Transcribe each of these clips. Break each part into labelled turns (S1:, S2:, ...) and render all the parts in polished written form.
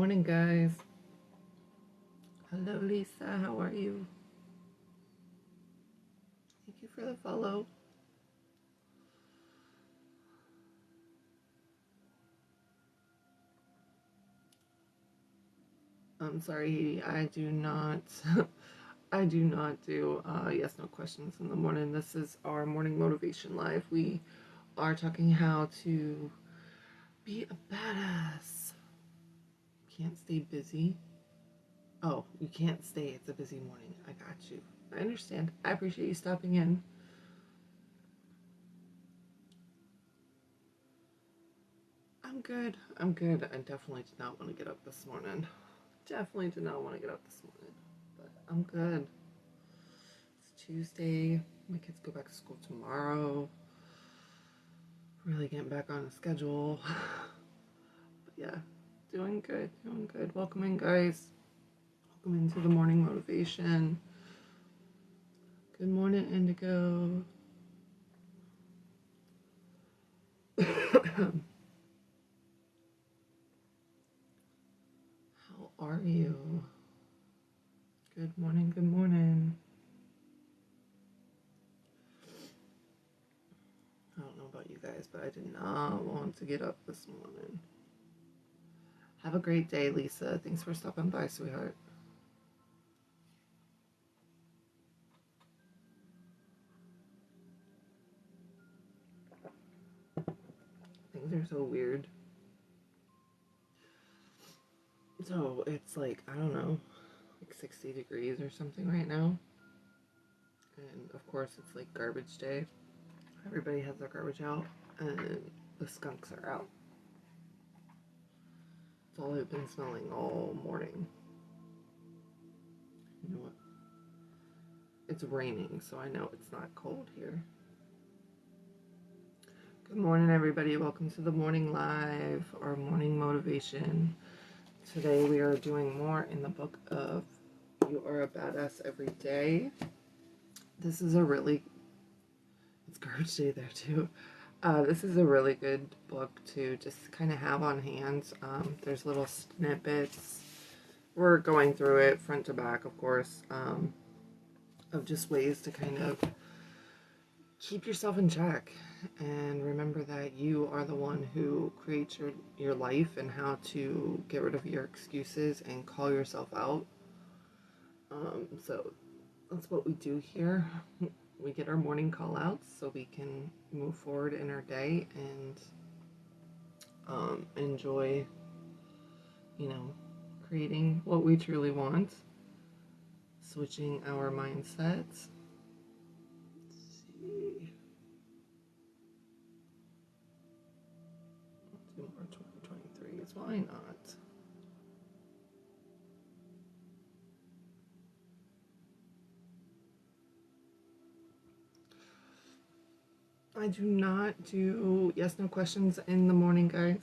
S1: morning, guys. Hello, Lisa. How are you? Thank you for the follow. I'm sorry, Haiti. I do not. I do not do yes no questions in the morning. This is our morning motivation live. We are talking how to be a badass. Can't stay busy. Oh, you can't stay. It's a busy morning. I got you. I understand. I appreciate you stopping in. I'm good. I'm good. I definitely did not want to get up this morning. Definitely did not want to get up this morning. But I'm good. It's Tuesday. My kids go back to school tomorrow. Really getting back on a schedule. But yeah, doing good. Doing good. Welcome in, guys. Welcome into the morning motivation. Good morning, Indigo. How are you? Good morning, good morning. I don't know about you guys, but I did not want to get up this morning. Have a great day, Lisa. Thanks for stopping by, sweetheart. Things are so weird. So it's like, I don't know, like 60 degrees or something right now. And of course, it's like garbage day. Everybody has their garbage out, and the skunks are out. It's all I've been smelling all morning. You know what? It's raining, so I know it's not cold here. Good morning, everybody. Welcome to the morning live, our morning motivation. Today we are doing more in the book of You Are a Badass Every Day. This is it's garbage day there too. This is a really good book to just kind of have on hand. There's little snippets. We're going through it front to back, of course, of just ways to kind of keep yourself in check and remember that you are the one who creates your life, and how to get rid of your excuses and call yourself out. So that's what we do here. We get our morning call outs so we can move forward in our day and enjoy, creating what we truly want, switching our mindsets. Let's see. Let's do more 2023s. Why not? I do not do yes no questions in the morning, guys.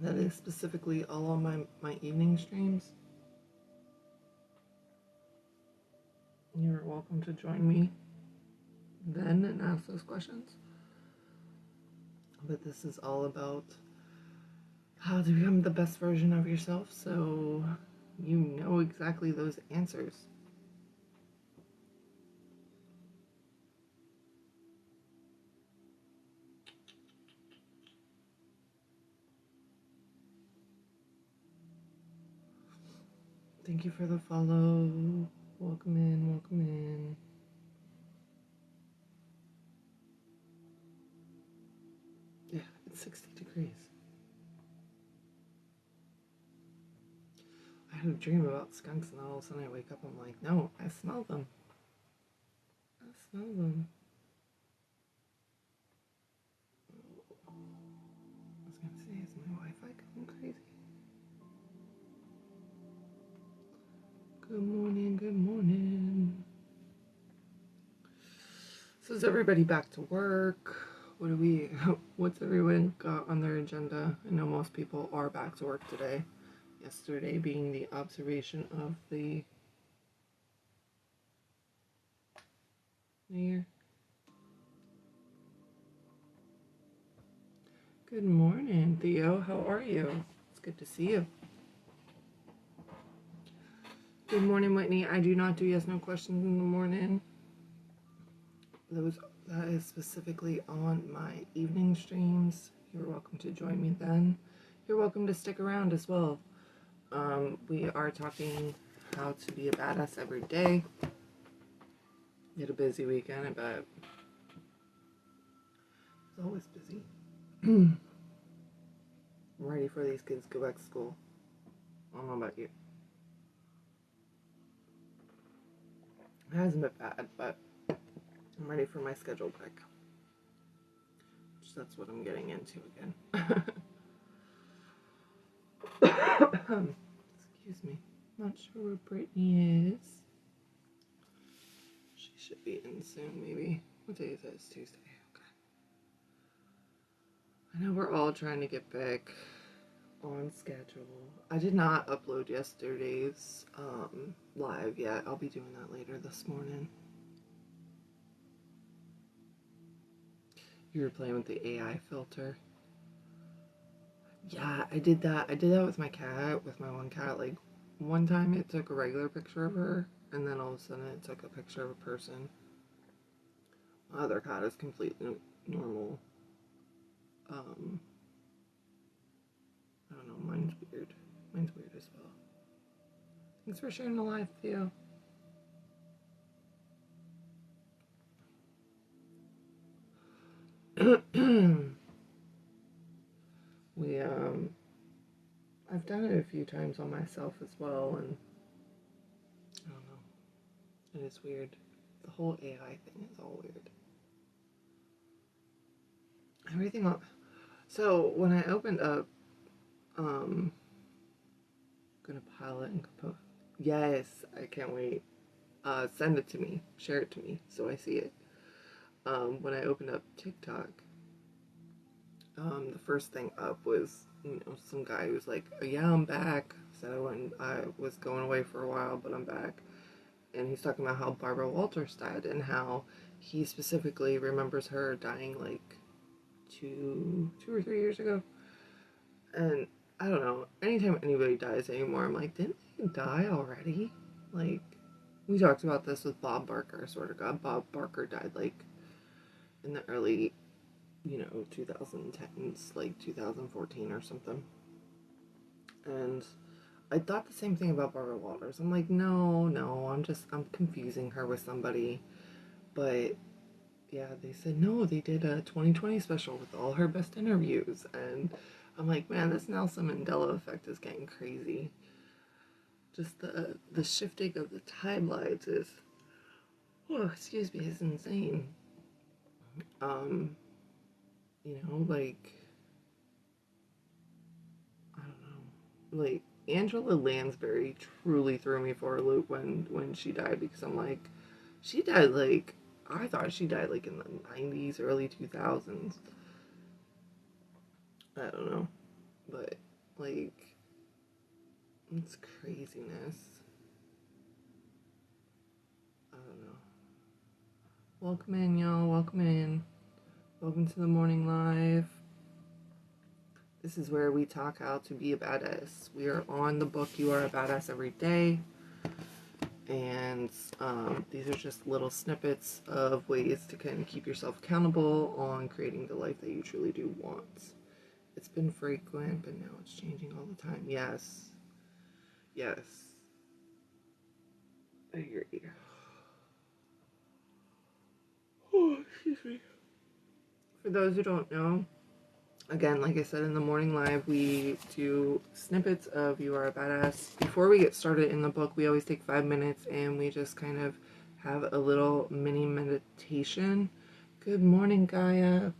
S1: That is specifically all on my evening streams. You're welcome to join me then and ask those questions. But this is all about how to become the best version of yourself, so you know exactly those answers. Thank you for the follow. Welcome in, welcome in. Yeah, it's 60 degrees. I had a dream about skunks, and all of a sudden I wake up, I'm like, no, I smell them. I smell them. I was gonna say, is my Wi-Fi going crazy? Good morning, good morning. So is everybody back to work? What's everyone got on their agenda? I know most people are back to work today. Yesterday being the observation of the New Year. Good morning, Theo. How are you? It's good to see you. Good morning, Whitney. I do not do yes no questions in the morning. That is specifically on my evening streams. You're welcome to join me then. You're welcome to stick around as well. We are talking how to be a badass every day. You had a busy weekend, I bet. It's always busy. I'm ready for these kids to go back to school. I don't know about you. It hasn't been bad, but I'm ready for my schedule break. That's what I'm getting into again. Excuse me. Not sure where Brittany is. She should be in soon, maybe. What day is it? It's Tuesday. Okay. I know we're all trying to get back on schedule. I did not upload yesterday's live yet. I'll be doing that later this morning. You were playing with the AI filter. Yeah, I did that. I did that with my cat, with my one cat. Like, one time it took a regular picture of her, and then all of a sudden it took a picture of a person. My other cat is completely normal. I don't know, mine's weird. Mine's weird as well. Thanks for sharing the live, Theo. I've done it a few times on myself as well, and I don't know. It is weird. The whole AI thing is all weird. Everything else. So when I opened up, gonna pilot and compose. Yes, I can't wait. Send it to me. Share it to me so I see it. When I opened up TikTok, the first thing up was, some guy who was like, yeah, I'm back. So I was going away for a while, but I'm back. And he's talking about how Barbara Walters died and how he specifically remembers her dying like two or 3 years ago. And I don't know, anytime anybody dies anymore, I'm like, didn't they die already? Like, we talked about this with Bob Barker, I swear to God. Bob Barker died like in the early 2010s, like 2014 or something. And I thought the same thing about Barbara Walters. I'm like, no, I'm confusing her with somebody. But yeah, they said, no, they did a 2020 special with all her best interviews. And I'm like, man, this Nelson Mandela effect is getting crazy. Just the shifting of the timelines is, is insane. Like, I don't know. Like, Angela Lansbury truly threw me for a loop when she died, because I'm like, she died like, I thought she died like in the 90s, early 2000s. I don't know. But, like, it's craziness. I don't know. Welcome in, y'all. Welcome in. Welcome to the morning live. This is where we talk how to be a badass. We are on the book You Are a Badass Every Day. And these are just little snippets of ways to kind of keep yourself accountable on creating the life that you truly do want. It's been frequent, but now it's changing all the time. Yes. Yes. I hear you. Oh, excuse me. For those who don't know, again, like I said in the morning live, we do snippets of You Are a Badass. Before we get started in the book, we always take 5 minutes and we just kind of have a little mini meditation. Good morning, Gaia.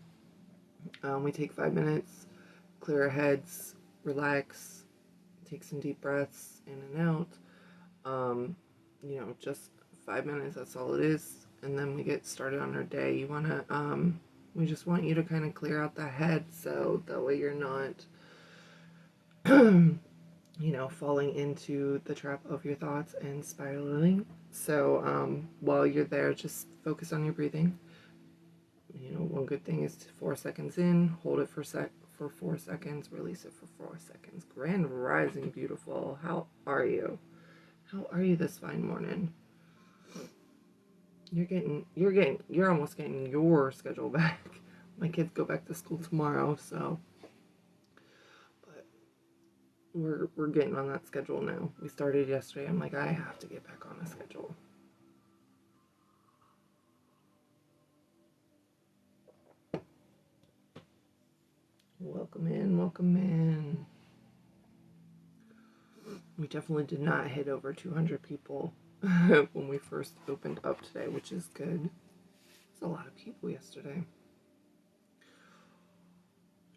S1: We take 5 minutes, clear our heads, relax, take some deep breaths in and out. Just 5 minutes, that's all it is. And then we get started on our day. We just want you to kind of clear out the head, so that way you're not, falling into the trap of your thoughts and spiraling. So while you're there, just focus on your breathing. One good thing is 4 seconds in, hold it for 4 seconds, release it for 4 seconds. Grand rising, beautiful. How are you? How are you this fine morning? You're almost getting your schedule back. My kids go back to school tomorrow, so but we're getting on that schedule now. We started yesterday. I'm like, I have to get back on a schedule. Welcome in, welcome in. We definitely did not hit over 200 people when we first opened up today, which is good. There's a lot of people yesterday.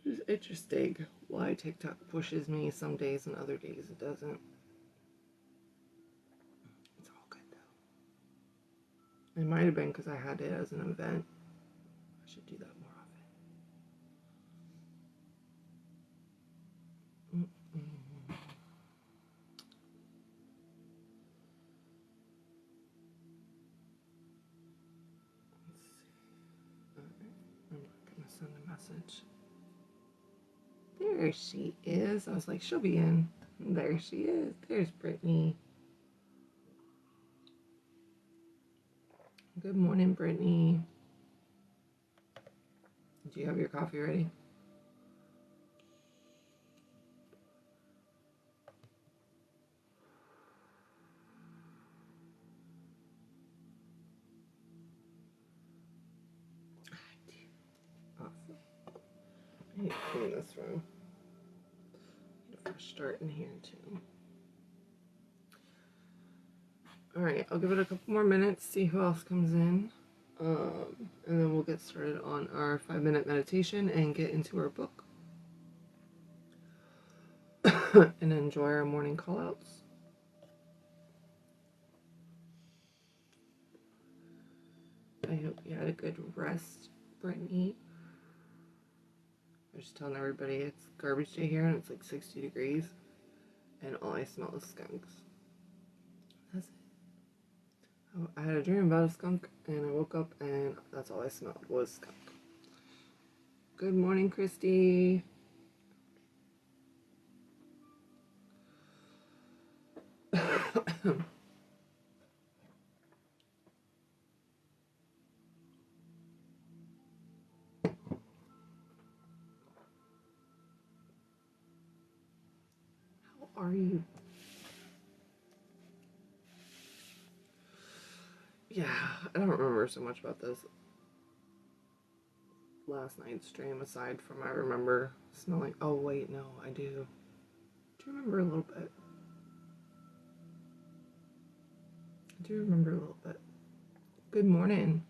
S1: It's interesting why TikTok pushes me some days and other days it doesn't. It's all good though. It might have been because I had it as an event. I should do that more often. Send a message. There she is. I was like, she'll be in. There she is. There's Brittany. Good morning, Brittany. Do you have your coffee ready? Awesome. I need to clean this room. Need a fresh start in here too. Alright, I'll give it a couple more minutes, see who else comes in. And then we'll get started on our 5-minute meditation and get into our book. And enjoy our morning call-outs. I hope you had a good rest, Brittany. I'm just telling everybody it's garbage day here and it's like 60 degrees. And all I smell is skunks. That's it. I had a dream about a skunk and I woke up and that's all I smelled was skunk. Good morning, Christy. How are you? Yeah, I don't remember so much about this last night's stream aside from I remember smelling. Oh, wait, no, I do. Do you remember a little bit? I do remember a little bit. Good morning.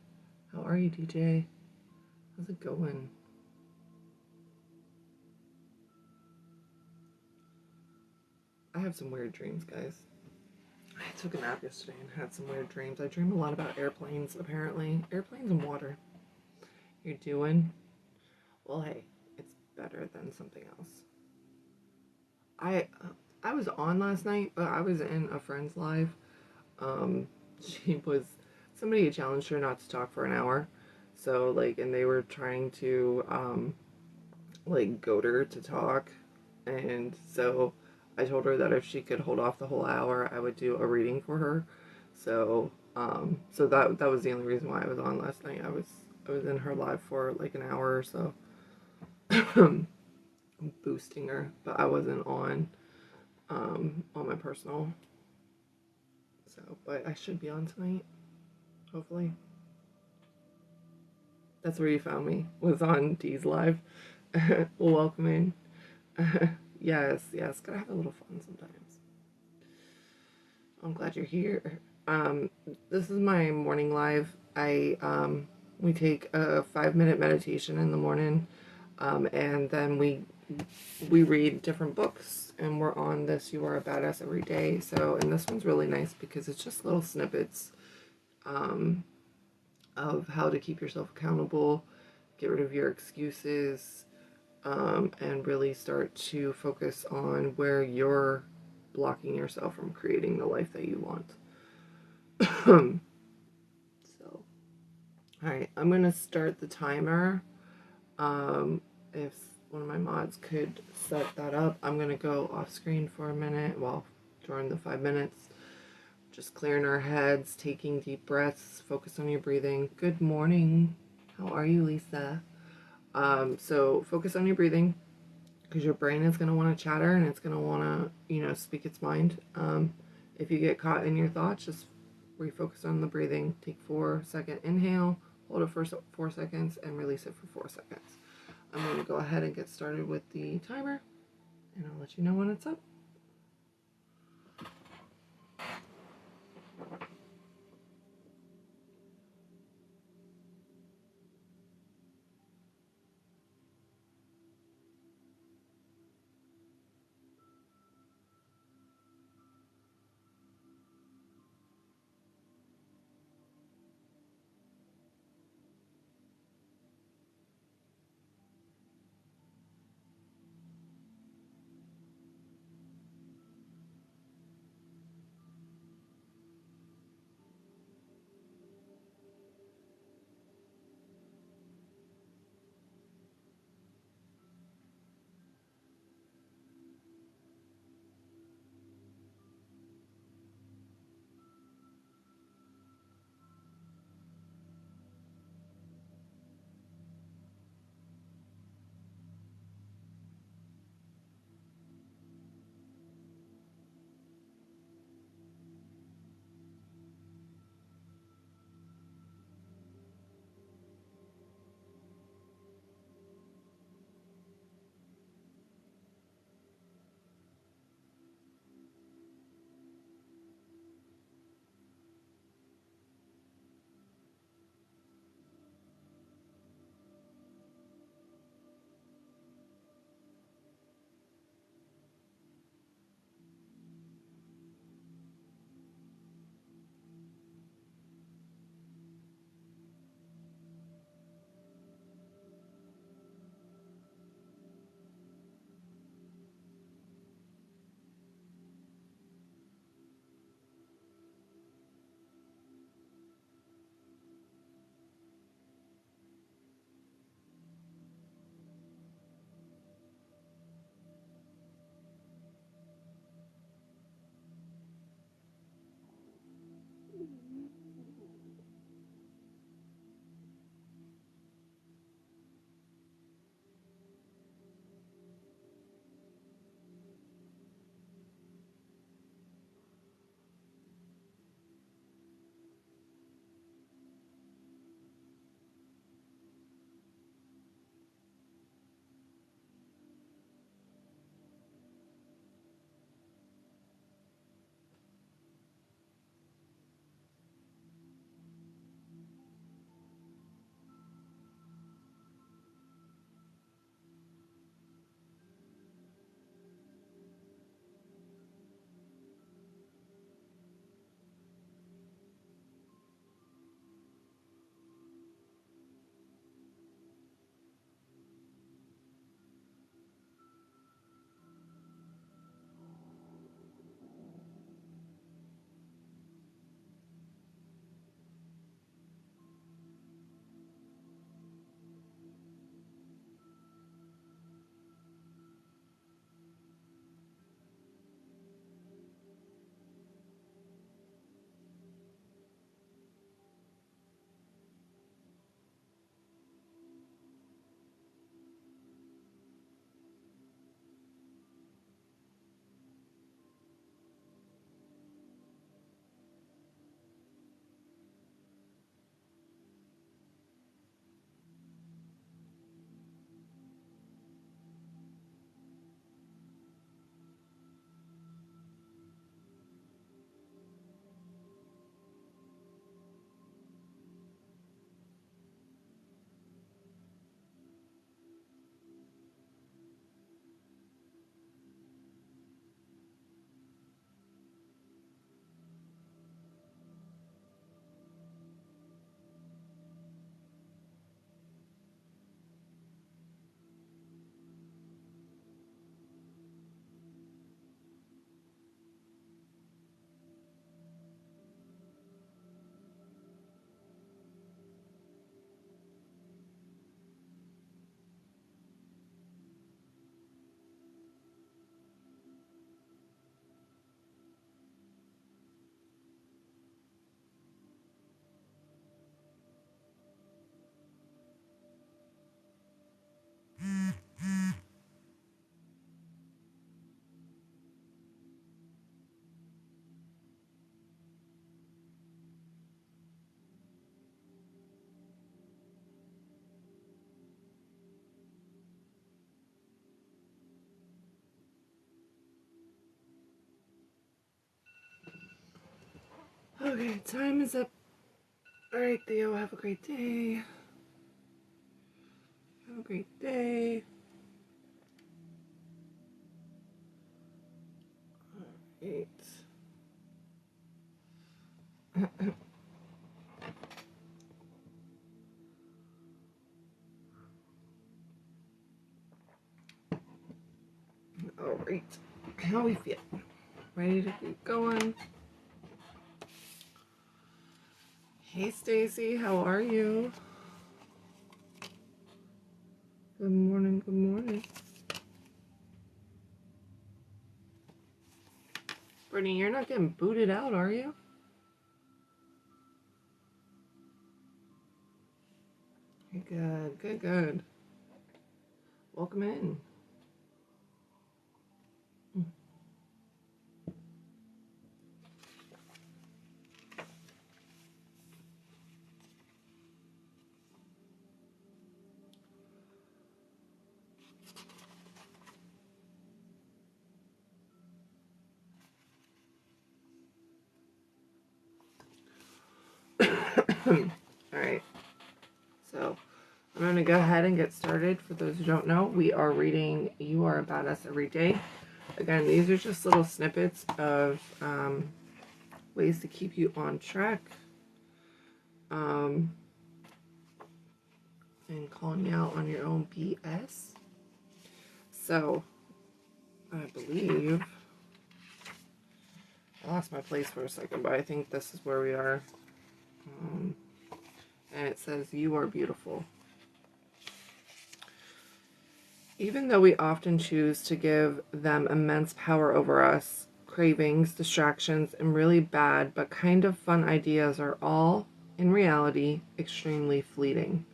S1: How are you, DJ? How's it going? I have some weird dreams, guys. I took a nap yesterday and had some weird dreams. I dream a lot about airplanes, apparently. Airplanes and water. You're doing? Well, hey, it's better than something else. I was on last night, but I was in a friend's live. Somebody challenged her not to talk for an hour. So, like, and they were trying to, goad her to talk. And so I told her that if she could hold off the whole hour, I would do a reading for her. So, that was the only reason why I was on last night. I was in her live for like an hour or so, boosting her, but I wasn't on my personal. So, but I should be on tonight, hopefully. That's where you found me, was on Dee's live. Well, welcome in. Yes, gotta have a little fun sometimes. I'm glad you're here. This is my morning live. We take a 5-minute meditation in the morning, and then we read different books, and we're on this You Are a Badass every day. So, and this one's really nice because it's just little snippets of how to keep yourself accountable, get rid of your excuses, and really start to focus on where you're blocking yourself from creating the life that you want. So, alright, I'm going to start the timer. If one of my mods could set that up, I'm going to go off screen for a minute, during the 5 minutes. just clearing our heads, taking deep breaths, focus on your breathing. Good morning. How are you, Lisa? So focus on your breathing because your brain is going to want to chatter and it's going to want to, speak its mind. If you get caught in your thoughts, just refocus on the breathing. Take 4-second inhale, hold it for 4 seconds, and release it for 4 seconds. I'm going to go ahead and get started with the timer, and I'll let you know when it's up. Okay, time is up. All right, Theo, have a great day. Have a great day. All right. All right. How we feel? Ready to keep going? Hey, Stacy, how are you? Good morning, good morning. Brittany, you're not getting booted out, are you? Good, good, good. Welcome in. All right. So I'm going to go ahead and get started. For those who don't know, we are reading You Are a Badass Every Day. Again, these are just little snippets of ways to keep you on track and calling you out on your own BS. So I believe I lost my place for a second, but I think this is where we are. And it says, you are beautiful. Even though we often choose to give them immense power over us, cravings, distractions, and really bad but kind of fun ideas are all, in reality, extremely fleeting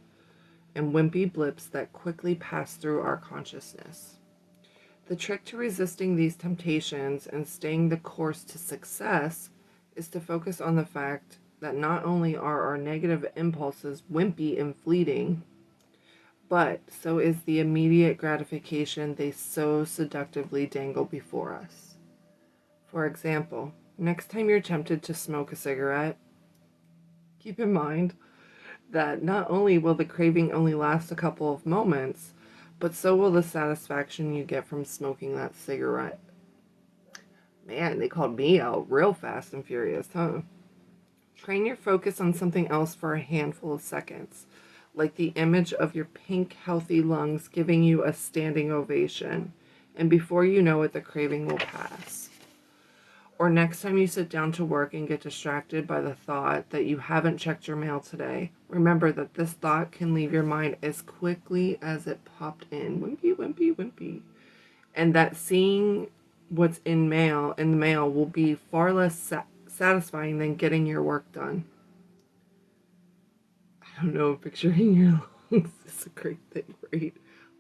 S1: and wimpy blips that quickly pass through our consciousness. The trick to resisting these temptations and staying the course to success is to focus on the fact that not only are our negative impulses wimpy and fleeting, but so is the immediate gratification they so seductively dangle before us. For example, next time you're tempted to smoke a cigarette, keep in mind that not only will the craving only last a couple of moments, but so will the satisfaction you get from smoking that cigarette. Man, they called me out real fast and furious, huh? Train your focus on something else for a handful of seconds, like the image of your pink, healthy lungs giving you a standing ovation, and before you know it, the craving will pass. Or next time you sit down to work and get distracted by the thought that you haven't checked your mail today, remember that this thought can leave your mind as quickly as it popped in. Wimpy, wimpy, wimpy. And that seeing what's in the mail will be far less satisfying than getting your work done. I don't know, picturing your lungs is a great thing, right?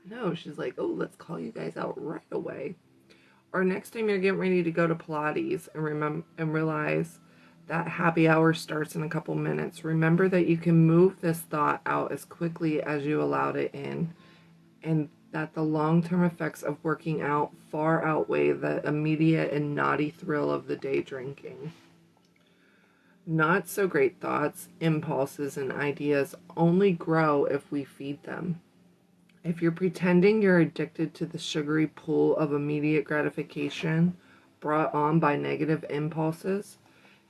S1: I know, she's like, oh, let's call you guys out right away. Or next time you're getting ready to go to Pilates and realize that happy hour starts in a couple minutes, remember that you can move this thought out as quickly as you allowed it in, and that the long-term effects of working out far outweigh the immediate and naughty thrill of the day drinking. Not so great thoughts, impulses, and ideas only grow if we feed them. If you're pretending you're addicted to the sugary pool of immediate gratification brought on by negative impulses,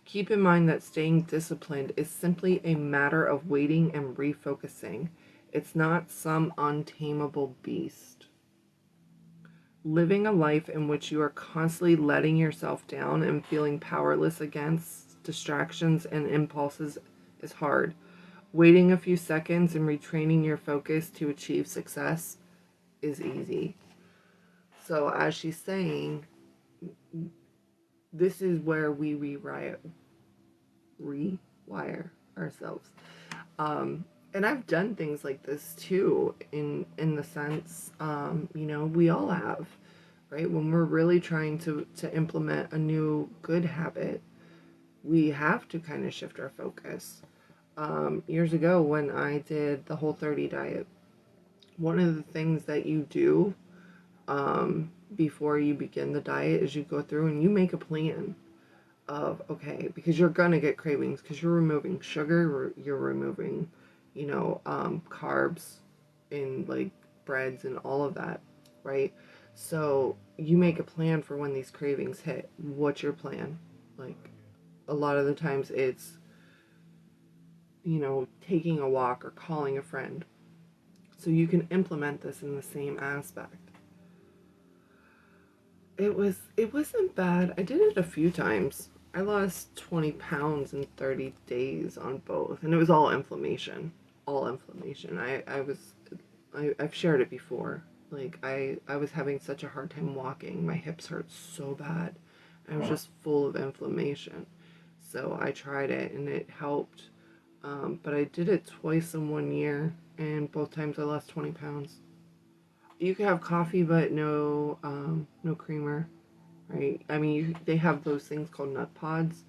S1: keep in mind that staying disciplined is simply a matter of waiting and refocusing. It's not some untamable beast. Living a life in which you are constantly letting yourself down and feeling powerless against distractions and impulses is hard. Waiting a few seconds and retraining your focus to achieve success is easy. So as she's saying, this is where we rewire ourselves. And I've done things like this too, in the sense, we all have, right? When we're really trying to implement a new good habit, we have to kind of shift our focus. Years ago when I did the Whole30 diet, one of the things that you do before you begin the diet is you go through and you make a plan. of, okay, because you're gonna get cravings because you're removing sugar, you're removing, carbs in like breads and all of that, right? So you make a plan for when these cravings hit. What's your plan? Like, a lot of the times it's, taking a walk or calling a friend. So you can implement this in the same aspect. It wasn't bad. I did it a few times. I lost 20 pounds in 30 days on both, and it was all inflammation. All inflammation. I've shared it before. Like, I was having such a hard time walking. My hips hurt so bad. I was just full of inflammation. So I tried it and it helped. But I did it twice in 1 year, and both times I lost 20 pounds. You can have coffee, but no creamer, right? I mean, they have those things called nut pods.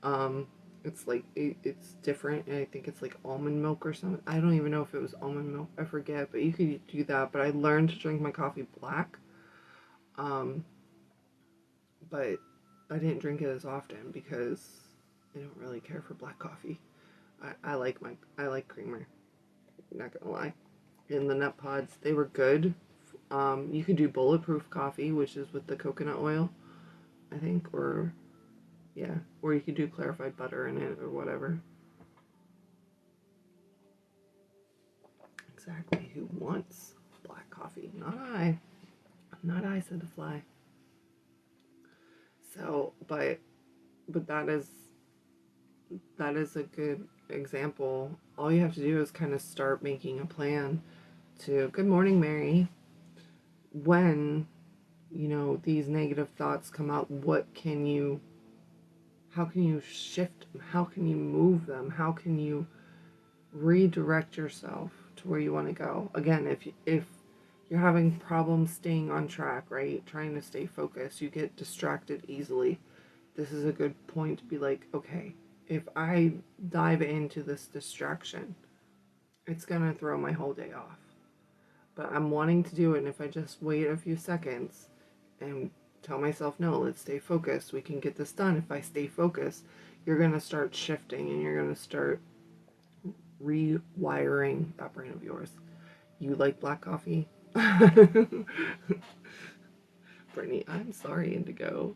S1: Um, it's like it's different, and I think it's like almond milk or something. I don't even know if it was almond milk. I forget, but you could do that. But I learned to drink my coffee black. Um, but I didn't drink it as often because I don't really care for black coffee. I like creamer. Not gonna lie. And the nut pods, they were good. You could do bulletproof coffee, which is with the coconut oil, I think, or yeah, or you could do clarified butter in it or whatever. Exactly. Who wants black coffee? Not I. Not I, said the fly. So, but that is a good example. All you have to do is kind of start making a plan to, good morning, Mary. When, these negative thoughts come out, how can you shift them? How can you move them? How can you redirect yourself to where you want to go? Again, if you're having problems staying on track, right? Trying to stay focused, you get distracted easily. This is a good point to be like, okay, if I dive into this distraction, it's going to throw my whole day off. But I'm wanting to do it, and if I just wait a few seconds and tell myself, no, let's stay focused, we can get this done. If I stay focused, you're going to start shifting and you're going to start rewiring that brain of yours. You like black coffee? Brittany, I'm sorry, Indigo.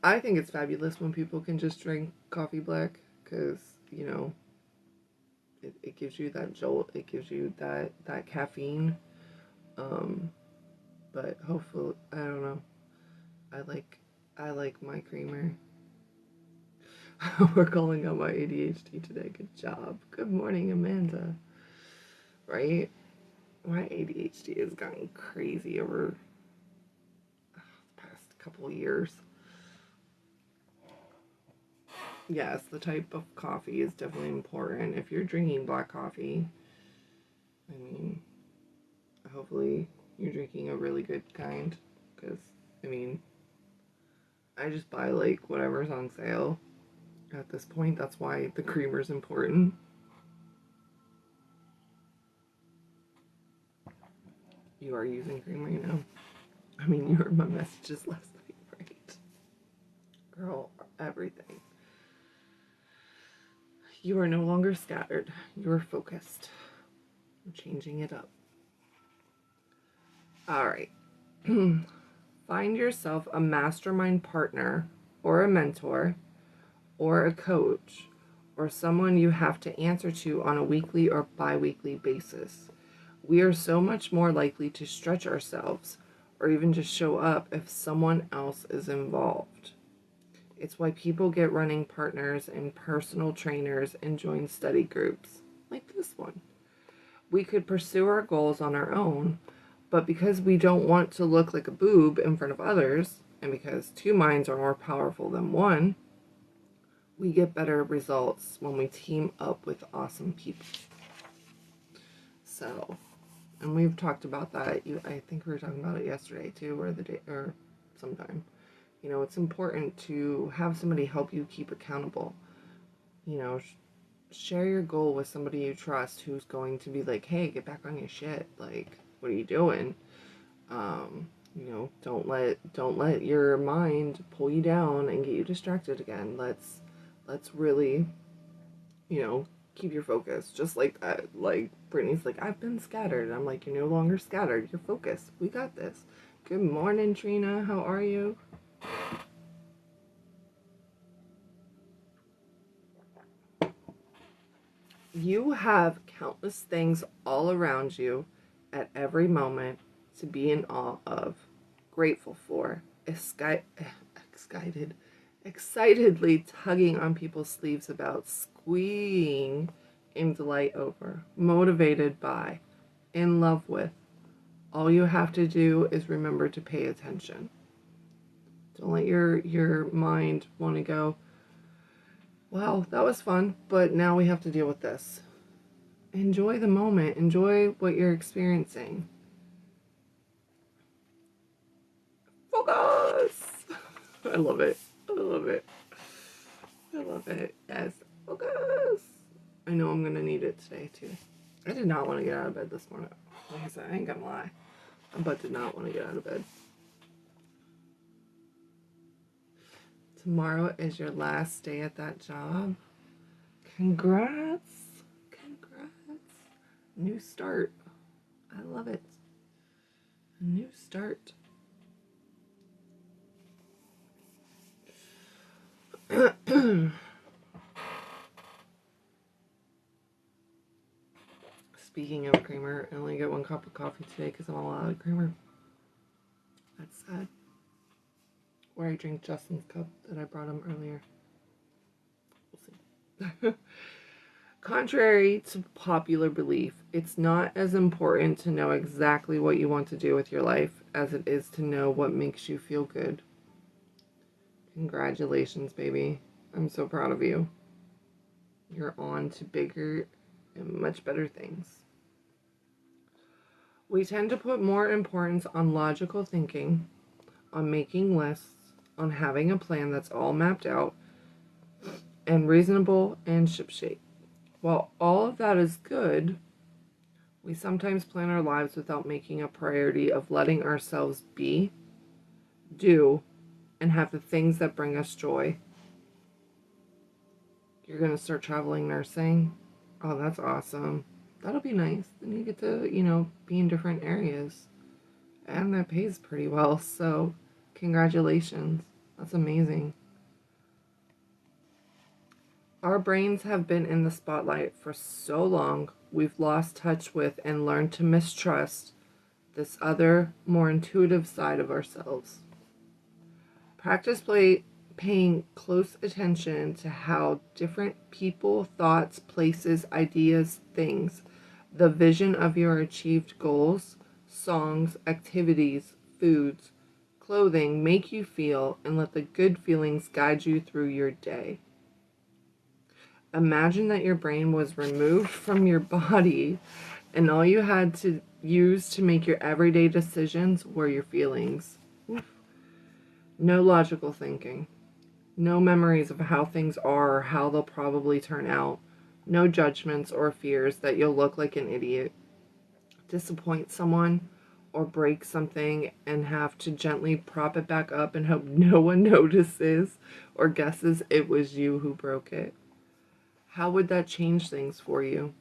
S1: I think it's fabulous when people can just drink coffee black because it gives you that jolt, it gives you that caffeine. Um, but hopefully, I don't know. I like I like my creamer. We're calling out my ADHD today. Good job. Good morning, Amanda. Right? My ADHD has gotten crazy over the past couple years. Yes, the type of coffee is definitely important. If you're drinking black coffee, I mean, hopefully you're drinking a really good kind. Because, I mean, I just buy like whatever's on sale at this point. That's why the creamer's important. You are using creamer, I mean, you heard my messages last night, right? Girl, everything. You are no longer scattered. You are focused. I'm changing it up. All right. Find yourself a mastermind partner or a mentor or a coach or someone you have to answer to on a weekly or bi-weekly basis. We are so much more likely to stretch ourselves or even just show up if someone else is involved. It's why people get running partners and personal trainers and join study groups like this one. We could pursue our goals on our own, but because we don't want to look like a boob in front of others, and because two minds are more powerful than one, we get better results when we team up with awesome people. So, and we've talked about that. I think we were talking about it yesterday too, or the day, or sometime. It's important to have somebody help you keep accountable. Share your goal with somebody you trust who's going to be like, hey, get back on your shit. Like, what are you doing? You know, don't let your mind pull you down and get you distracted again. Let's really, you know, keep your focus. Just like that. Like Brittany's like, I've been scattered. I'm like, you're no longer scattered. You're focused. We got this. Good morning, Trina. How are you? You have countless things all around you at every moment to be in awe of, grateful for, excitedly tugging on people's sleeves about, squeeing in delight over, motivated by, in love with. All you have to do is remember to pay attention. Don't let your mind want to go, wow, that was fun, but now we have to deal with this. Enjoy the moment. Enjoy what you're experiencing. Focus! I love it. I love it. I love it. Yes. Focus! I know I'm going to need it today, too. I did not want to get out of bed this morning. Like I said, I ain't going to lie. But did not want to get out of bed. Tomorrow is your last day at that job. Congrats. Congrats. New start. I love it. A new start. Speaking of creamer, I only got 1 cup of coffee today because I'm all out of creamer. That's sad. Or I drink Justin's cup that I brought him earlier. We'll see. Contrary to popular belief, it's not as important to know exactly what you want to do with your life as it is to know what makes you feel good. Congratulations, baby. I'm so proud of you. You're on to bigger and much better things. We tend to put more importance on logical thinking, on making lists, on having a plan that's all mapped out and reasonable and shipshape. While all of that is good, we sometimes plan our lives without making a priority of letting ourselves be, do, and have the things that bring us joy. You're going to start traveling nursing? Oh, that's awesome. That'll be nice. Then you get to, be in different areas. And that pays pretty well, so congratulations. That's amazing. Our brains have been in the spotlight for so long, we've lost touch with and learned to mistrust this other, more intuitive side of ourselves. Practice paying close attention to how different people, thoughts, places, ideas, things, the vision of your achieved goals, songs, activities, foods, clothing make you feel, and let the good feelings guide you through your day. Imagine that your brain was removed from your body and all you had to use to make your everyday decisions were your feelings. Oof. No logical thinking. No memories of how things are or how they'll probably turn out. No judgments or fears that you'll look like an idiot, disappoint someone, or break something and have to gently prop it back up and hope no one notices or guesses it was you who broke it. How would that change things for you?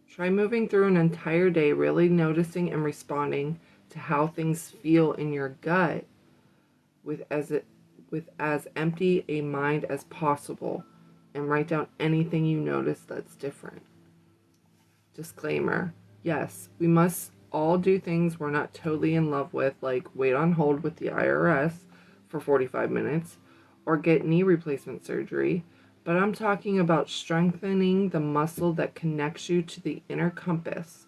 S1: Try moving through an entire day really noticing and responding to how things feel in your gut with as empty a mind as possible, and write down anything you notice that's different. Disclaimer: yes, we must all do things we're not totally in love with, like wait on hold with the IRS for 45 minutes or get knee replacement surgery, but I'm talking about strengthening the muscle that connects you to the inner compass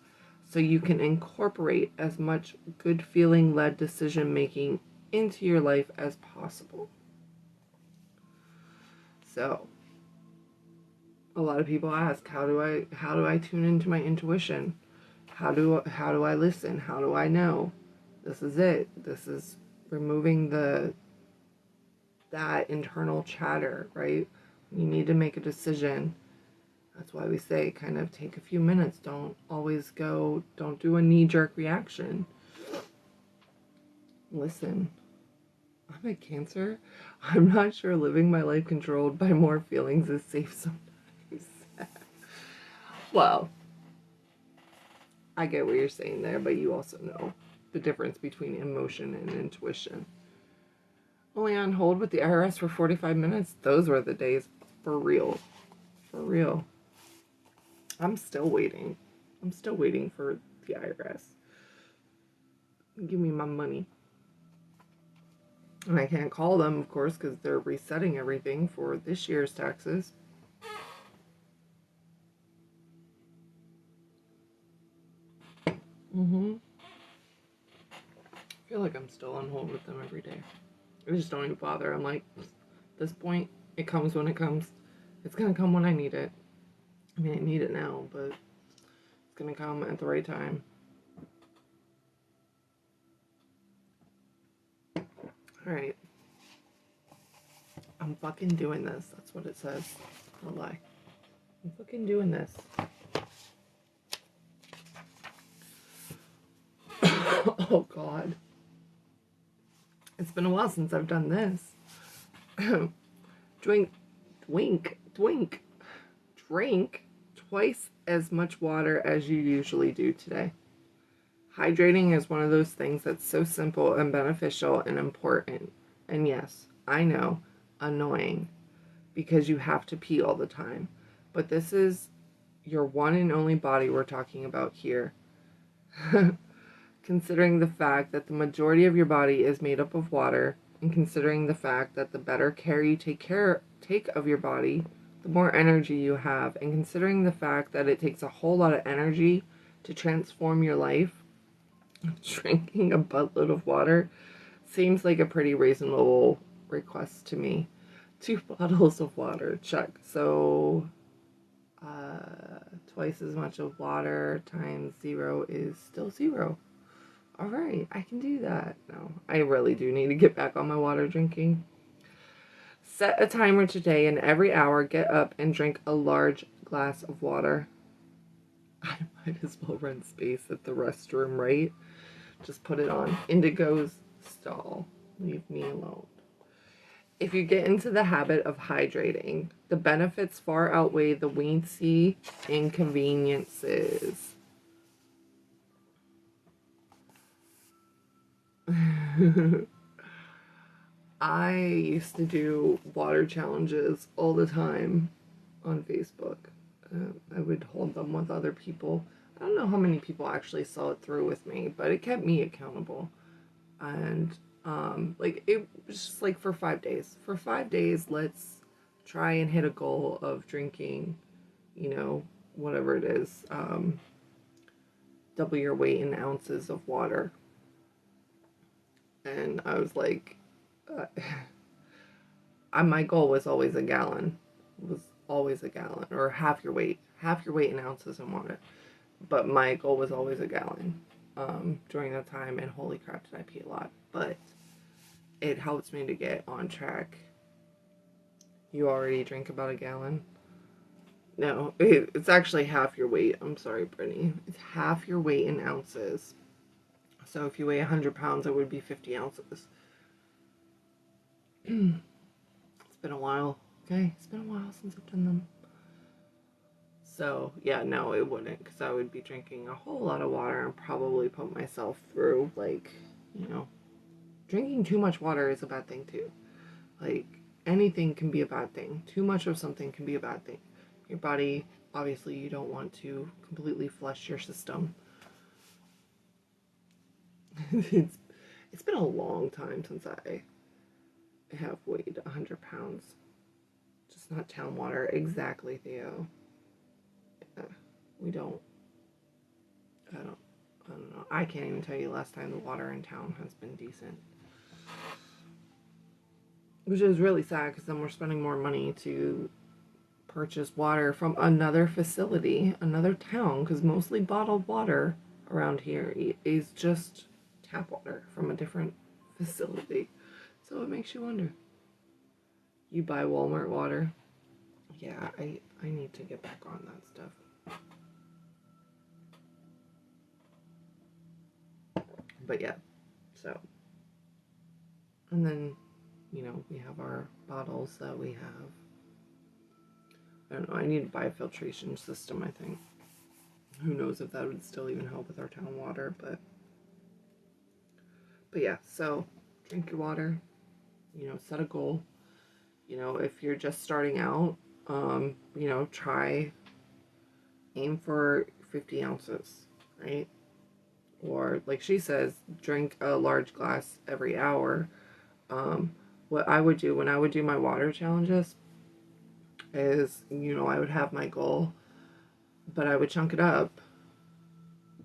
S1: so you can incorporate as much good feeling led decision making into your life as possible. So, a lot of people ask, how do I tune into my intuition? How do I listen? How do I know? This is it. This is removing that internal chatter, right? You need to make a decision. That's why we say kind of take a few minutes. Don't do a knee-jerk reaction. Listen, I'm a Cancer. I'm not sure living my life controlled by more feelings is safe sometimes. Well, I get what you're saying there, but you also know the difference between emotion and intuition. Only on hold with the IRS for 45 minutes. Those were the days. For real. For real. I'm still waiting. I'm still waiting for the IRS. Give me my money. And I can't call them, of course, because they're resetting everything for this year's taxes. I feel like I'm still on hold with them every day. I just don't even bother. I'm like, at this point, it comes when it comes. It's going to come when I need it. I mean, I need it now, but it's going to come at the right time. Alright. I'm fucking doing this. That's what it says. No lie. I'm fucking doing this. Oh, God. It's been a while since I've done this. Drink twice as much water as you usually do today. Hydrating is one of those things that's so simple and beneficial and important. And yes, I know, annoying, because you have to pee all the time. But this is your one and only body we're talking about here. Considering the fact that the majority of your body is made up of water, and considering the fact that the better care you take of your body, the more energy you have, and considering the fact that it takes a whole lot of energy to transform your life, drinking a buttload of water seems like a pretty reasonable request to me. 2 bottles of water, check. So twice as much of water times 0 is still 0. All right, I can do that. No, I really do need to get back on my water drinking. Set a timer today, and every hour get up and drink a large glass of water. I might as well rent space at the restroom, right? Just put it on Indigo's stall. Leave me alone. If you get into the habit of hydrating, the benefits far outweigh the weensy inconveniences. I used to do water challenges all the time on Facebook. I would hold them with other people. I don't know how many people actually saw it through with me, but it kept me accountable. And like it was just like for 5 days. For 5 days, let's try and hit a goal of drinking, whatever it is, double your weight in ounces of water. And I was like, my goal was always a gallon. It was always a gallon, or half your weight in ounces in water. But my goal was always a gallon during that time, and holy crap, did I pee a lot. But it helps me to get on track. You already drink about a gallon? No, it's actually half your weight. I'm sorry, Brittany. It's half your weight in ounces. So if you weigh 100 pounds, it would be 50 ounces. It's been a while. Okay, it's been a while since I've done them. So, yeah, no, it wouldn't, because I would be drinking a whole lot of water and probably put myself through, drinking too much water is a bad thing, too. Like, anything can be a bad thing. Too much of something can be a bad thing. Your body, obviously, you don't want to completely flush your system. It's been a long time since I have weighed 100 pounds. Just not town water. Exactly, Theo. Yeah, we don't. I don't know. I can't even tell you last time the water in town has been decent. Which is really sad, because then we're spending more money to purchase water from another facility, another town, because mostly bottled water around here is just tap water from a different facility. So it makes you wonder. You buy Walmart water. Yeah, I need to get back on that stuff. But yeah, so And then, you know, we have our bottles that we have. I don't know, I need a biofiltration system, I think. Who knows if that would still even help with our town water, but yeah, so drink your water, you know, set a goal. You know, if you're just starting out, you know, aim for 50 ounces, right? Or like she says, drink a large glass every hour. What I would do when I would do my water challenges is, you know, I would have my goal, but I would chunk it up,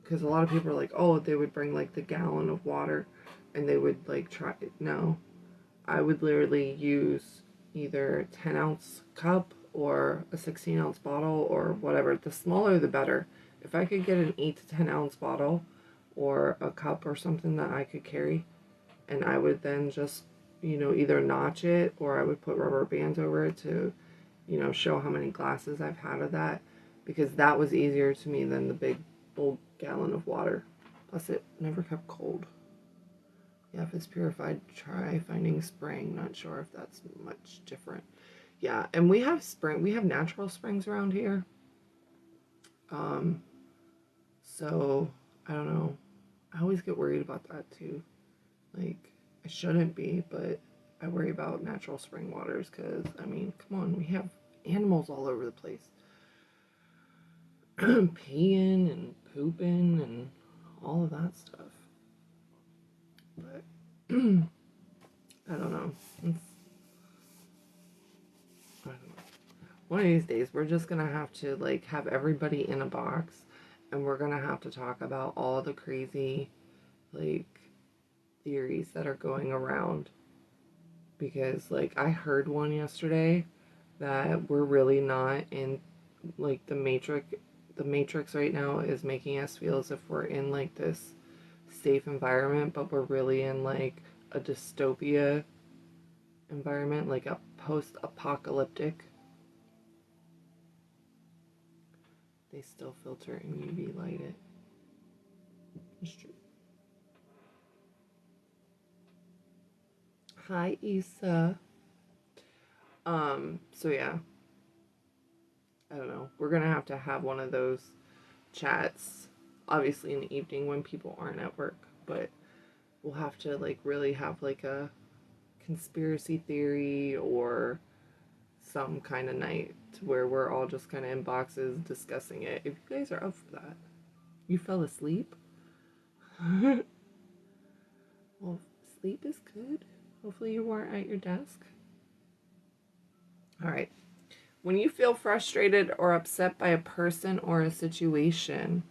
S1: because a lot of people are like, oh, they would bring like the gallon of water and they would like try. No, I would literally use either a 10-ounce cup or a 16-ounce bottle or whatever. The smaller the better. If I could get an 8 to 10-ounce bottle or a cup or something that I could carry, and I would then just, you know, either notch it or I would put rubber bands over it to, you know, show how many glasses I've had of that, because that was easier to me than the big old gallon of water. Plus it never kept cold. Yeah, if it's purified, try finding spring. Not sure if that's much different. Yeah, and we have natural springs around here. So I don't know. I always get worried about that too. Like, I shouldn't be, but I worry about natural spring waters because, I mean, come on, we have animals all over the place. Peeing and pooping and all of that stuff. But I don't know. I don't know. One of these days, we're just gonna have to like have everybody in a box, and we're gonna have to talk about all the crazy, like, theories that are going around. Because like I heard one yesterday that we're really not in like the Matrix. The Matrix right now is making us feel as if we're in like this safe environment, but we're really in like a dystopia environment, like a post-apocalyptic. They still filter and UV light it. It's true. Hi, Issa. So yeah, I don't know. We're gonna have to have one of those chats, obviously in the evening when people aren't at work, but we'll have to like really have like a conspiracy theory or some kind of night to where we're all just kind of in boxes discussing it. If you guys are up for that. You fell asleep? Well, sleep is good. Hopefully you weren't at your desk. All right. When you feel frustrated or upset by a person or a situation,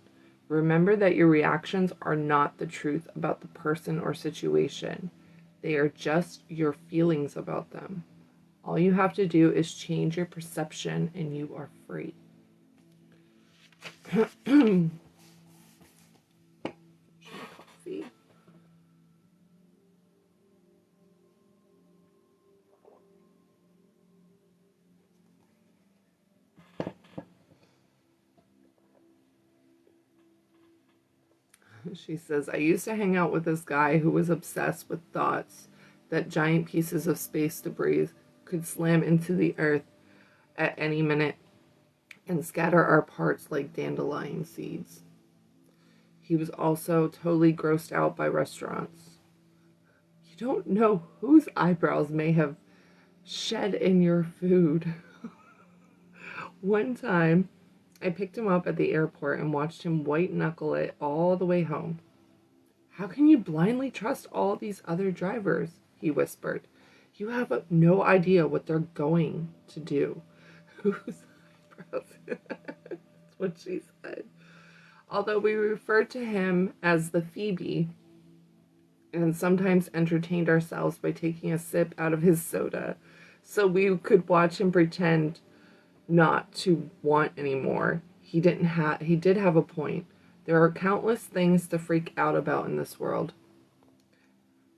S1: remember that your reactions are not the truth about the person or situation. They are just your feelings about them. All you have to do is change your perception and you are free. Coffee. She says, I used to hang out with this guy who was obsessed with thoughts that giant pieces of space debris could slam into the earth at any minute and scatter our parts like dandelion seeds. He was also totally grossed out by restaurants. You don't know whose eyebrows may have shed in your food. One time, I picked him up at the airport and watched him white knuckle it all the way home. How can you blindly trust all these other drivers? He whispered. You have no idea what they're going to do. Whose eyebrows? That's what she said. Although we referred to him as the Phoebe and sometimes entertained ourselves by taking a sip out of his soda so we could watch him pretend not to want anymore. He did have a point. There are countless things to freak out about in this world.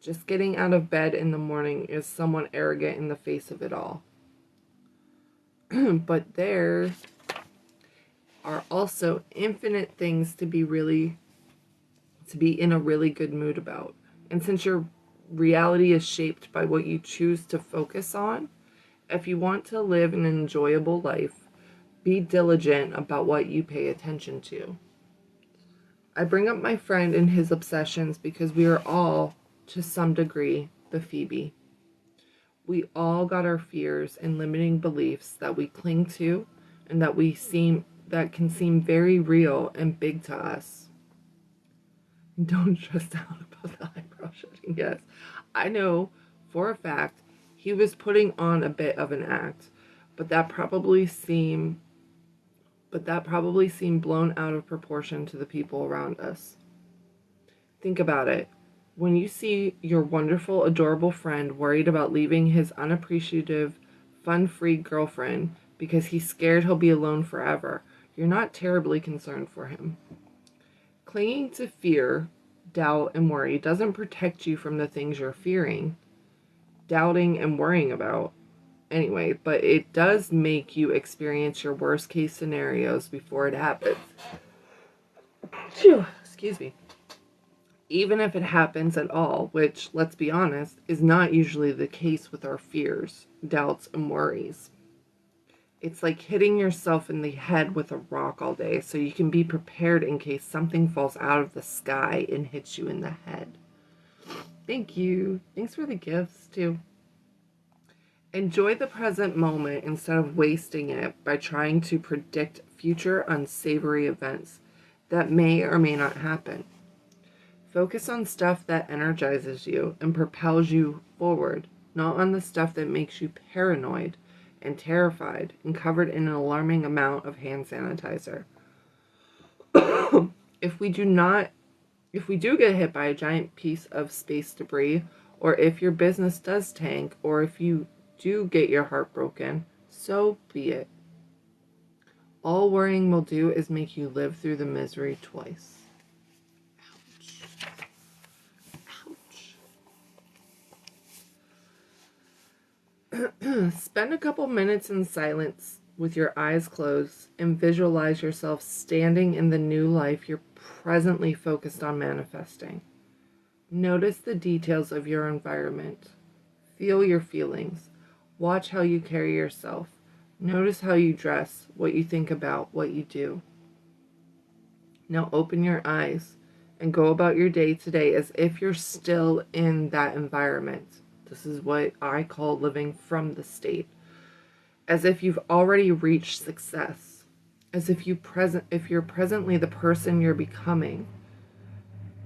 S1: Just getting out of bed in the morning is somewhat arrogant in the face of it all. But there are also infinite things to be in a really good mood about. And since you're reality is shaped by what you choose to focus on. If you want to live an enjoyable life, be diligent about what you pay attention to. I bring up my friend and his obsessions because we are all, to some degree, the Phoebe. We all got our fears and limiting beliefs that we cling to and that can seem very real and big to us. Don't stress out about the eyebrow shedding. Yes, I know for a fact he was putting on a bit of an act, but that probably seemed blown out of proportion to the people around us. Think about it. When you see your wonderful, adorable friend worried about leaving his unappreciative, fun-free girlfriend because he's scared he'll be alone forever, you're not terribly concerned for him. Clinging to fear, doubt, and worry doesn't protect you from the things you're fearing, doubting, and worrying about. Anyway, but it does make you experience your worst case scenarios before it happens. Phew, excuse me. Even if it happens at all, which, let's be honest, is not usually the case with our fears, doubts, and worries. It's like hitting yourself in the head with a rock all day so you can be prepared in case something falls out of the sky and hits you in the head. Thank you. Thanks for the gifts, too. Enjoy the present moment instead of wasting it by trying to predict future unsavory events that may or may not happen. Focus on stuff that energizes you and propels you forward, not on the stuff that makes you paranoid and terrified and covered in an alarming amount of hand sanitizer. If we do get hit by a giant piece of space debris, or if your business does tank, or if you do get your heart broken, so be it. All worrying will do is make you live through the misery twice. Spend a couple minutes in silence with your eyes closed and visualize yourself standing in the new life you're presently focused on manifesting. Notice the details of your environment. Feel your feelings. Watch how you carry yourself. Notice how you dress, what you think about, what you do. Now open your eyes and go about your day today as if you're still in that environment. This is what I call living from the state. As if you've already reached success. As if you're presently the person you're becoming.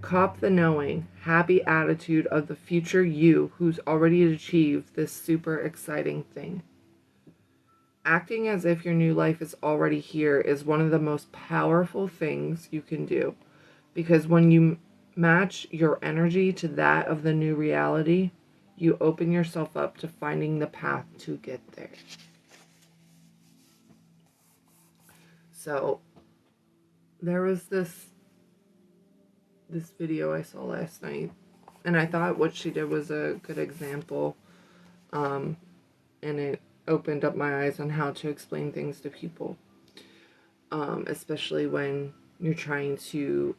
S1: Cop the knowing, happy attitude of the future you who's already achieved this super exciting thing. Acting as if your new life is already here is one of the most powerful things you can do. Because when you match your energy to that of the new reality, you open yourself up to finding the path to get there. So, there was this video I saw last night, and I thought what she did was a good example, and it opened up my eyes on how to explain things to people, especially when you're trying to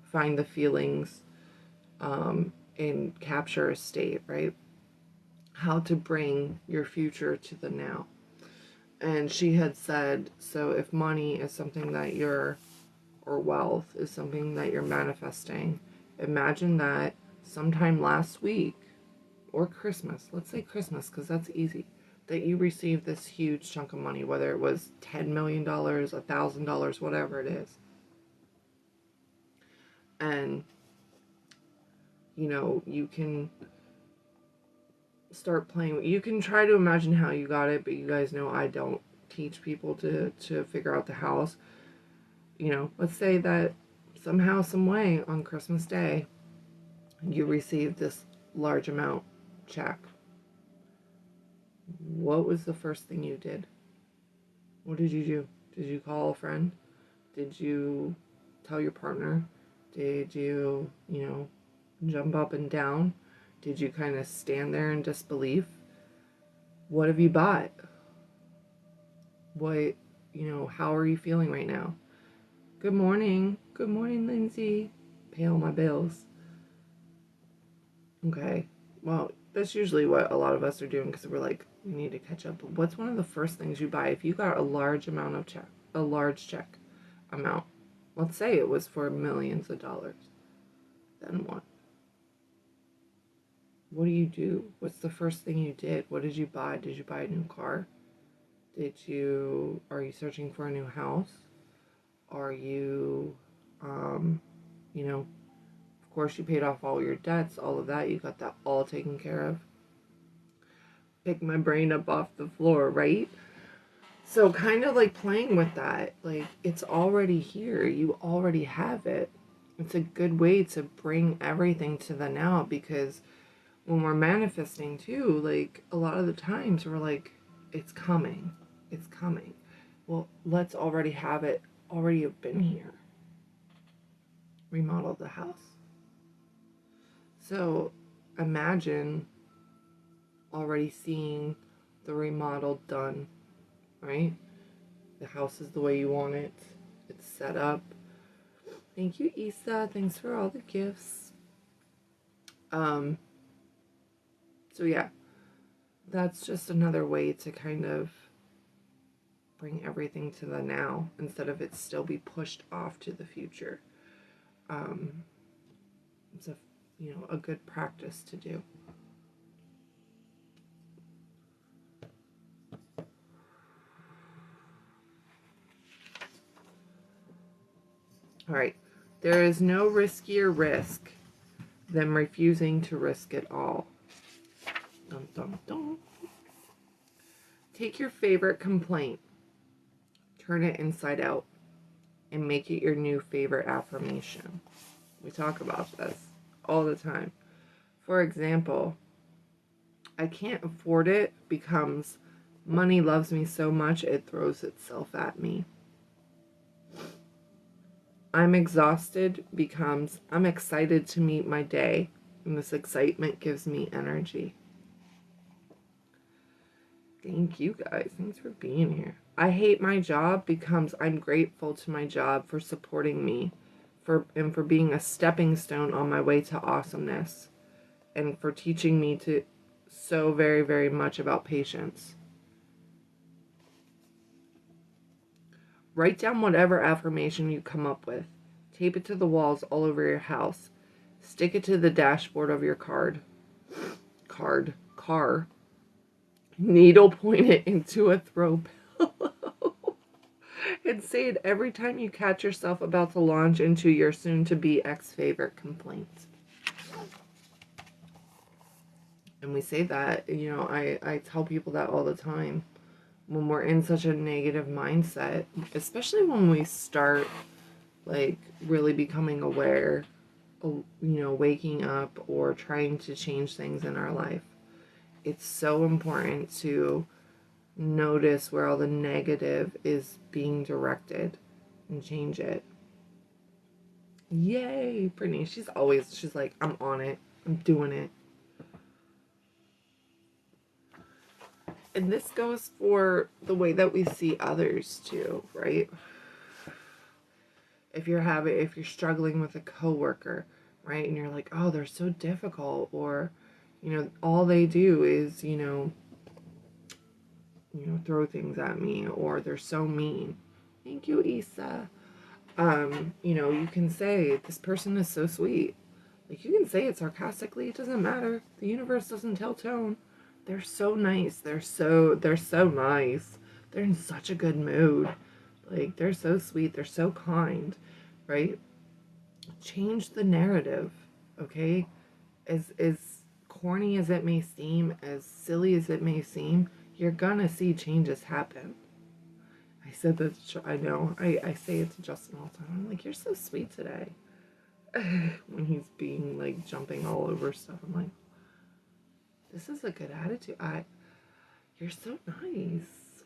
S1: find the feelings and capture a state, right? How to bring your future to the now. And she had said, so if money is something that or wealth is something that you're manifesting, imagine that sometime last week or Christmas, let's say Christmas because that's easy, that you received this huge chunk of money, whether it was $10 million, $1,000, whatever it is. And, you can start playing. You can try to imagine how you got it, but you guys know I don't teach people to figure out the house. Let's say that somehow, some way on Christmas Day, you received this large amount check. What was the first thing you did? What did you do? Did you call a friend? Did you tell your partner? Did you, jump up and down? Did you kind of stand there in disbelief? What have you bought? What, how are you feeling right now? Good morning. Good morning, Lindsay. Pay all my bills. Okay. Well, that's usually what a lot of us are doing because we're like, we need to catch up. But what's one of the first things you buy if you got a large amount of check, a large check amount? Let's say it was for millions of dollars. Then what? What do you do? What's the first thing you did? What did you buy? Did you buy a new car? Are you searching for a new house? Are you, um, you know, of course you paid off all your debts, all of that. You got that all taken care of. Pick my brain up off the floor, right? So kind of like playing with that, like it's already here. You already have it. It's a good way to bring everything to the now because when we're manifesting too, like a lot of the times we're like, it's coming. It's coming. Well, let's already have it, already have been here. Remodel the house. So imagine already seeing the remodel done, right? The house is the way you want it. It's set up. Thank you, Issa. Thanks for all the gifts. Um, so yeah, that's just another way to kind of bring everything to the now instead of it still be pushed off to the future. Um, it's a good practice to do. All right. There is no riskier risk than refusing to risk it all. Dun, dun, dun. Take your favorite complaint, turn it inside out, and make it your new favorite affirmation. We talk about this all the time. For example, I can't afford it becomes money loves me so much it throws itself at me. I'm exhausted becomes I'm excited to meet my day, and this excitement gives me energy. Thank you guys. Thanks for being here. I hate my job becomes I'm grateful to my job for supporting me for being a stepping stone on my way to awesomeness and for teaching me to so very, very much about patience. Write down whatever affirmation you come up with. Tape it to the walls all over your house. Stick it to the dashboard of your car. Needle point it into a throw pillow. And say it every time you catch yourself about to launch into your soon-to-be ex-favorite complaint. And we say that, I tell people that all the time. When we're in such a negative mindset, especially when we start, like, really becoming aware, waking up or trying to change things in our life, it's so important to notice where all the negative is being directed and change it. Yay, Brittany. She's like, I'm on it. I'm doing it. And this goes for the way that we see others too, right? If you're struggling with a coworker, right? And you're like, oh, they're so difficult, or, all they do is, throw things at me, or they're so mean. Thank you, Issa. You can say, this person is so sweet. Like, you can say it sarcastically, it doesn't matter. The universe doesn't tell tone. They're so nice. They're so nice. They're in such a good mood. Like, they're so sweet. They're so kind, right? Change the narrative, okay? As corny as it may seem, as silly as it may seem, you're gonna see changes happen. I said that, I know, I say it to Justin all the time. I'm like, you're so sweet today. When he's being, like, jumping all over stuff, I'm like, this is a good attitude. You're so nice.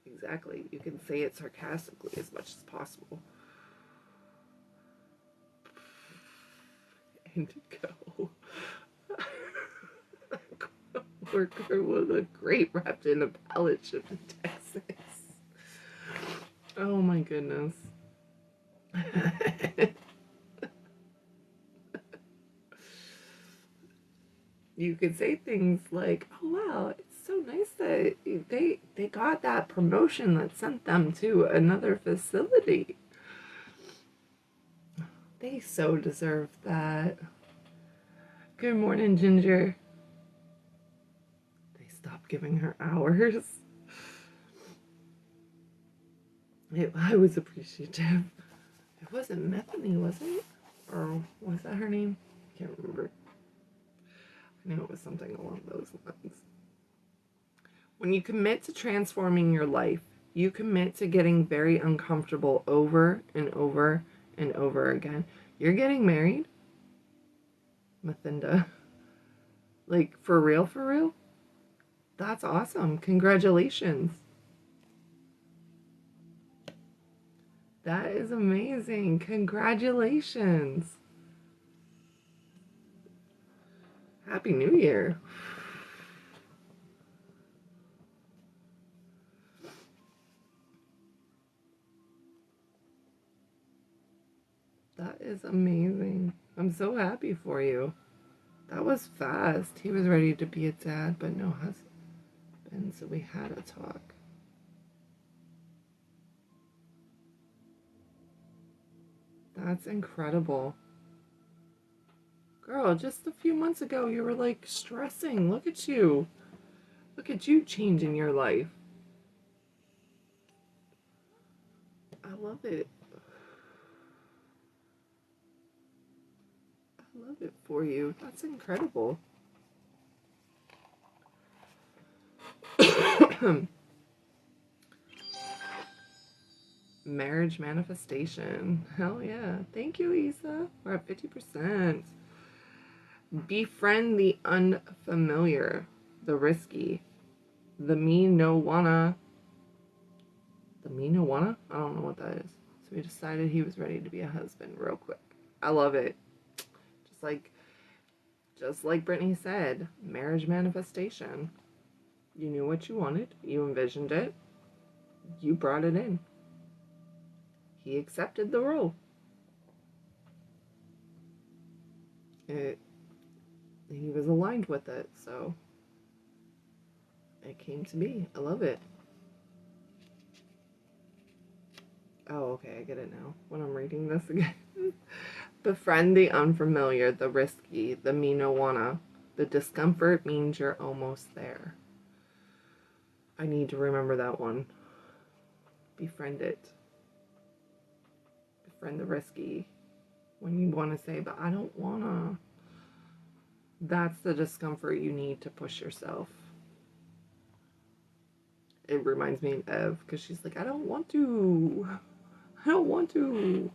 S1: Exactly. You can say it sarcastically as much as possible. Indigo. Worker was a great wrapped in a pallet shipped to Texas. Oh my goodness. You could say things like, oh wow, it's so nice that they got that promotion that sent them to another facility. They so deserve that. Good morning, Ginger. They stopped giving her hours. I was appreciative. It wasn't Methany, was it? Or was that her name? I can't remember. I know it was something along those lines. When you commit to transforming your life, you commit to getting very uncomfortable over and over and over again. You're getting married? Mathinda. Like, for real, for real? That's awesome. Congratulations. That is amazing. Congratulations. Happy New Year. That is amazing. I'm so happy for you. That was fast. He was ready to be a dad, but no husband, so we had a talk. That's incredible. Girl, just a few months ago, you were like stressing. Look at you. Look at you changing your life. I love it. I love it for you. That's incredible. Marriage manifestation. Hell yeah. Thank you, Isa. We're at 50%. Befriend the unfamiliar, the risky, the me no wanna. The me no wanna? I don't know what that is. So he decided he was ready to be a husband real quick. I love it. Just like Brittany said, marriage manifestation. You knew what you wanted. You envisioned it. You brought it in. He accepted the role. He was aligned with it, so it came to be. I love it. Oh, okay, I get it now when I'm reading this again. Befriend the unfamiliar, the risky, the me no wanna. The discomfort means you're almost there. I need to remember that one. Befriend it. Befriend the risky. When you want to say, but I don't wanna. That's the discomfort you need to push yourself. It reminds me of Ev, because she's like, I don't want to. I don't want to.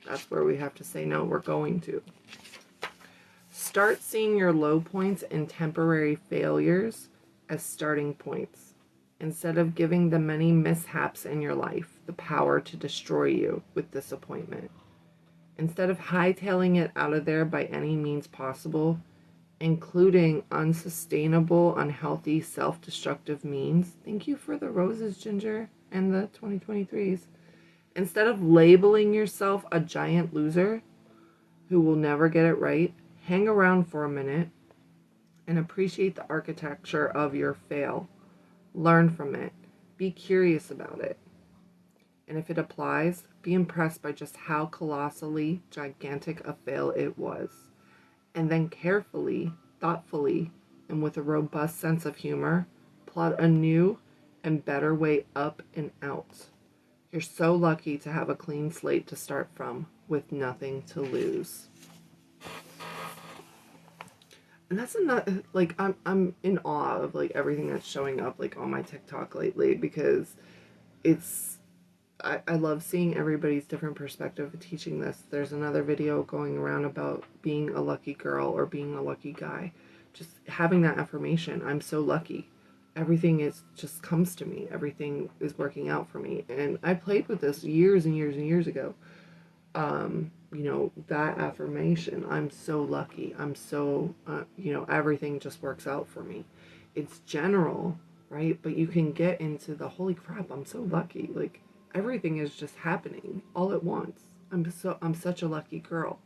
S1: That's where we have to say, no, we're going to. Start seeing your low points and temporary failures as starting points, instead of giving the many mishaps in your life the power to destroy you with disappointment. Instead of hightailing it out of there by any means possible, including unsustainable, unhealthy, self-destructive means. Thank you for the roses, Ginger, and the 2023s. Instead of labeling yourself a giant loser who will never get it right, hang around for a minute and appreciate the architecture of your fail. Learn from it. Be curious about it. And if it applies, be impressed by just how colossally gigantic a fail it was. And then carefully, thoughtfully, and with a robust sense of humor, plot a new and better way up and out. You're so lucky to have a clean slate to start from, with nothing to lose. And that's another, like, I'm in awe of, like, everything that's showing up, like, on my TikTok lately, because I love seeing everybody's different perspective of teaching this. There's another video going around about being a lucky girl or being a lucky guy. Just having that affirmation, I'm so lucky. Everything just comes to me. Everything is working out for me. And I played with this years and years and years ago. That affirmation, I'm so lucky. I'm so, everything just works out for me. It's general, right? But you can get into the, holy crap, I'm so lucky. Like, everything is just happening all at once. I'm such a lucky girl.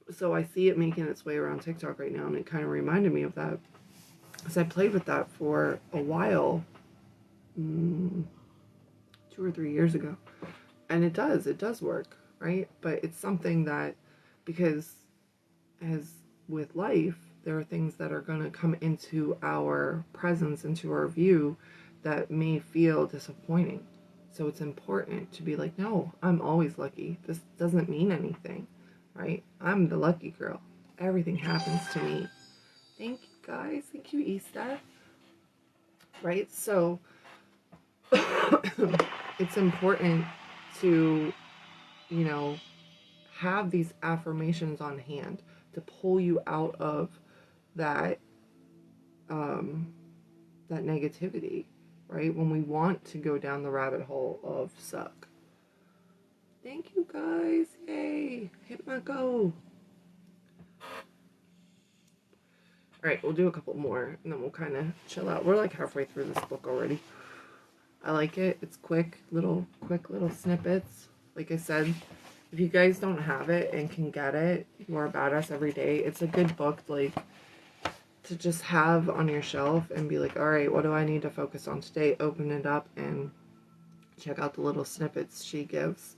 S1: So I see it making its way around TikTok right now, and it kind of reminded me of that. Because I played with that for a while, 2 or 3 years ago. And it does work, right? But it's something that, because as with life, there are things that are going to come into our presence, into our view, that may feel disappointing. So it's important to be like, no, I'm always lucky. This doesn't mean anything, right? I'm the lucky girl. Everything happens to me. Thank you, guys. Thank you, Easter. Right? So it's important to, you know, have these affirmations on hand to pull you out of that that negativity, right? When we want to go down the rabbit hole of suck. Thank you, guys. Yay. Hit my go. All right, we'll do a couple more and then we'll kind of chill out. We're like halfway through this book already. I like it. It's quick little snippets. Like I said, if you guys don't have it and can get it, You Are a Badass Every Day. It's a good book, like, to just have on your shelf and be like, all right, what do I need to focus on today? Open it up and check out the little snippets she gives.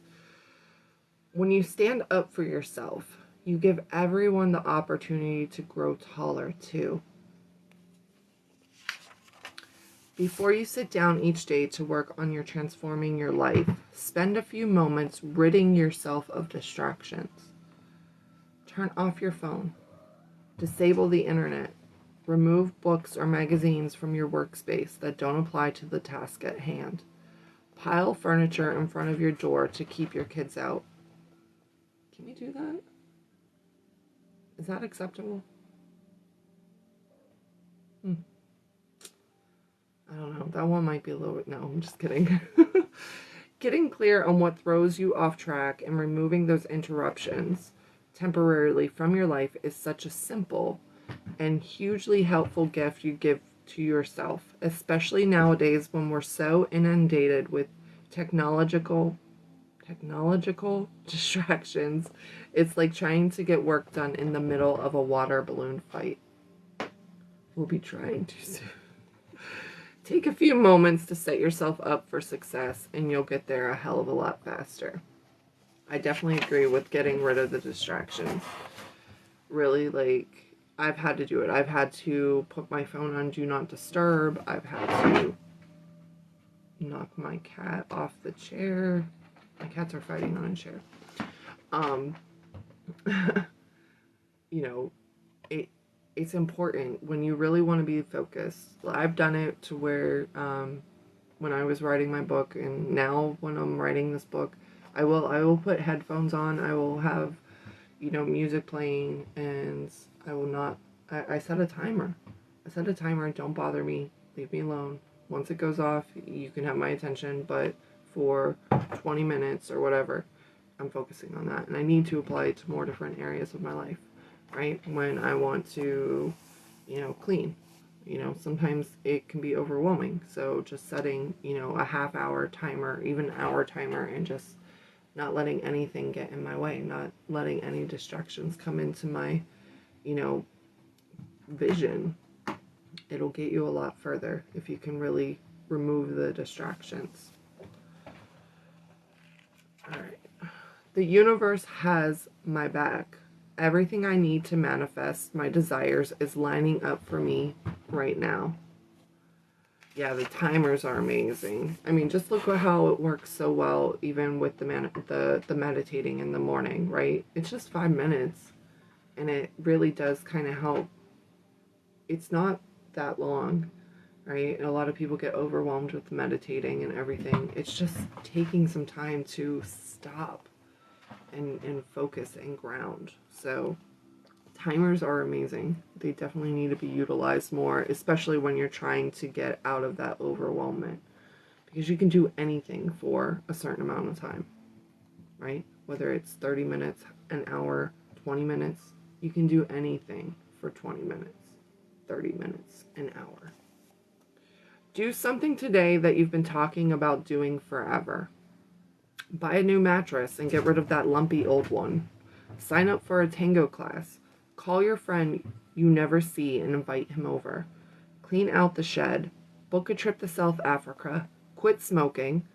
S1: When you stand up for yourself, you give everyone the opportunity to grow taller too. Before you sit down each day to work on your transforming your life, spend a few moments ridding yourself of distractions. Turn off your phone. Disable the internet. Remove books or magazines from your workspace that don't apply to the task at hand. Pile furniture in front of your door to keep your kids out. Can we do that? Is that acceptable? I don't know. That one might be a little bit... No, I'm just kidding. Getting clear on what throws you off track and removing those interruptions temporarily from your life is such a simple and hugely helpful gift you give to yourself, especially nowadays when we're so inundated with technological distractions. It's like trying to get work done in the middle of a water balloon fight. We'll be trying to soon. Take a few moments to set yourself up for success and you'll get there a hell of a lot faster. I definitely agree with getting rid of the distractions. Really, like, I've had to do it. I've had to put my phone on Do Not Disturb. I've had to knock my cat off the chair. My cats are fighting on a chair. You know, it's important when you really want to be focused. I've done it to where when I was writing my book, and now when I'm writing this book, I will put headphones on. I will have, music playing, and I will not. I set a timer. Don't bother me. Leave me alone. Once it goes off, you can have my attention, but for 20 minutes or whatever, I'm focusing on that. And I need to apply it to more different areas of my life, right? When I want to, clean, sometimes it can be overwhelming. So just setting, a half-hour timer, even an hour timer, and just not letting anything get in my way, not letting any distractions come into my, vision. It'll get you a lot further if you can really remove the distractions. All right. The universe has my back. Everything I need to manifest my desires is lining up for me right now. Yeah, the timers are amazing. I mean, just look at how it works so well, even with the meditating in the morning, right? It's just 5 minutes, and it really does kind of help. It's not that long, right? And a lot of people get overwhelmed with meditating and everything. It's just taking some time to stop and focus and ground. So timers are amazing. They definitely need to be utilized more, especially when you're trying to get out of that overwhelmment, because you can do anything for a certain amount of time, right? Whether it's 30 minutes, an hour, 20 minutes, you can do anything for 20 minutes, 30 minutes, an hour. Do something today that you've been talking about doing forever. Buy a new mattress and get rid of that lumpy old one. Sign up for a tango class. Call your friend you never see and invite him over. Clean out the shed. Book a trip to South Africa. Quit smoking.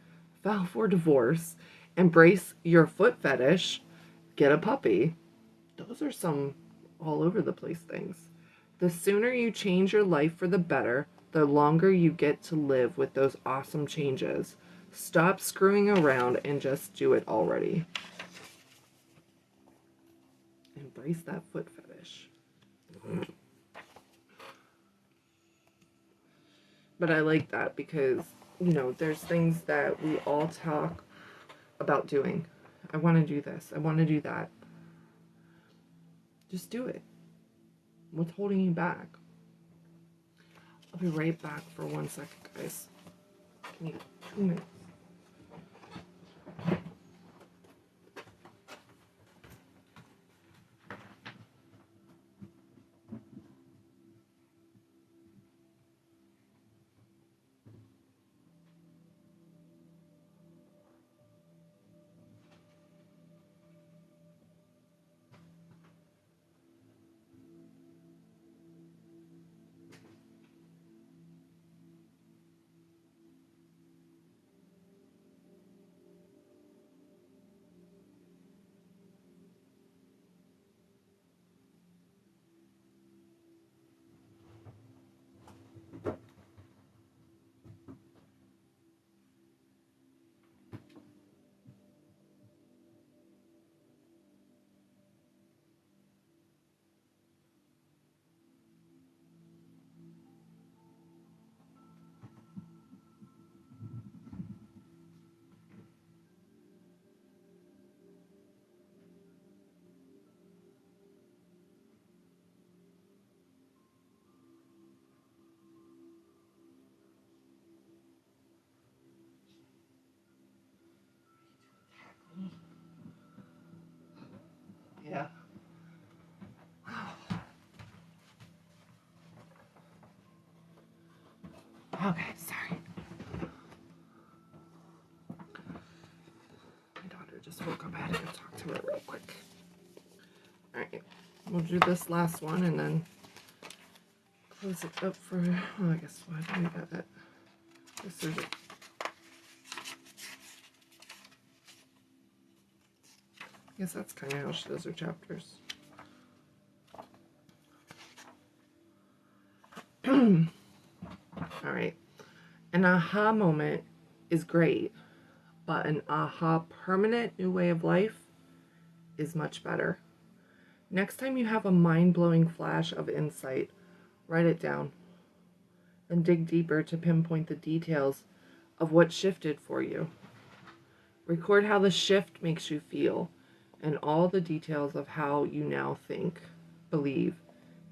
S1: File for divorce. Embrace your foot fetish. Get a puppy. Those are some all over the place things. The sooner you change your life for the better, the longer you get to live with those awesome changes. Stop screwing around and just do it already. Embrace that foot fetish. But I like that because, there's things that we all talk about doing. I want to do this. I want to do that. Just do it. What's holding you back? I'll be right back for 1 second, guys. Give me 2 minutes. Yeah. Okay, sorry. My daughter just woke up. I had to go talk to her real quick. Alright, we'll do this last one and then close it up for, I guess what we got that. This is it. I guess that's kind of how she does her chapters. Alright. An aha moment is great, but an aha permanent new way of life is much better. Next time you have a mind-blowing flash of insight, write it down and dig deeper to pinpoint the details of what shifted for you. Record how the shift makes you feel and all the details of how you now think, believe,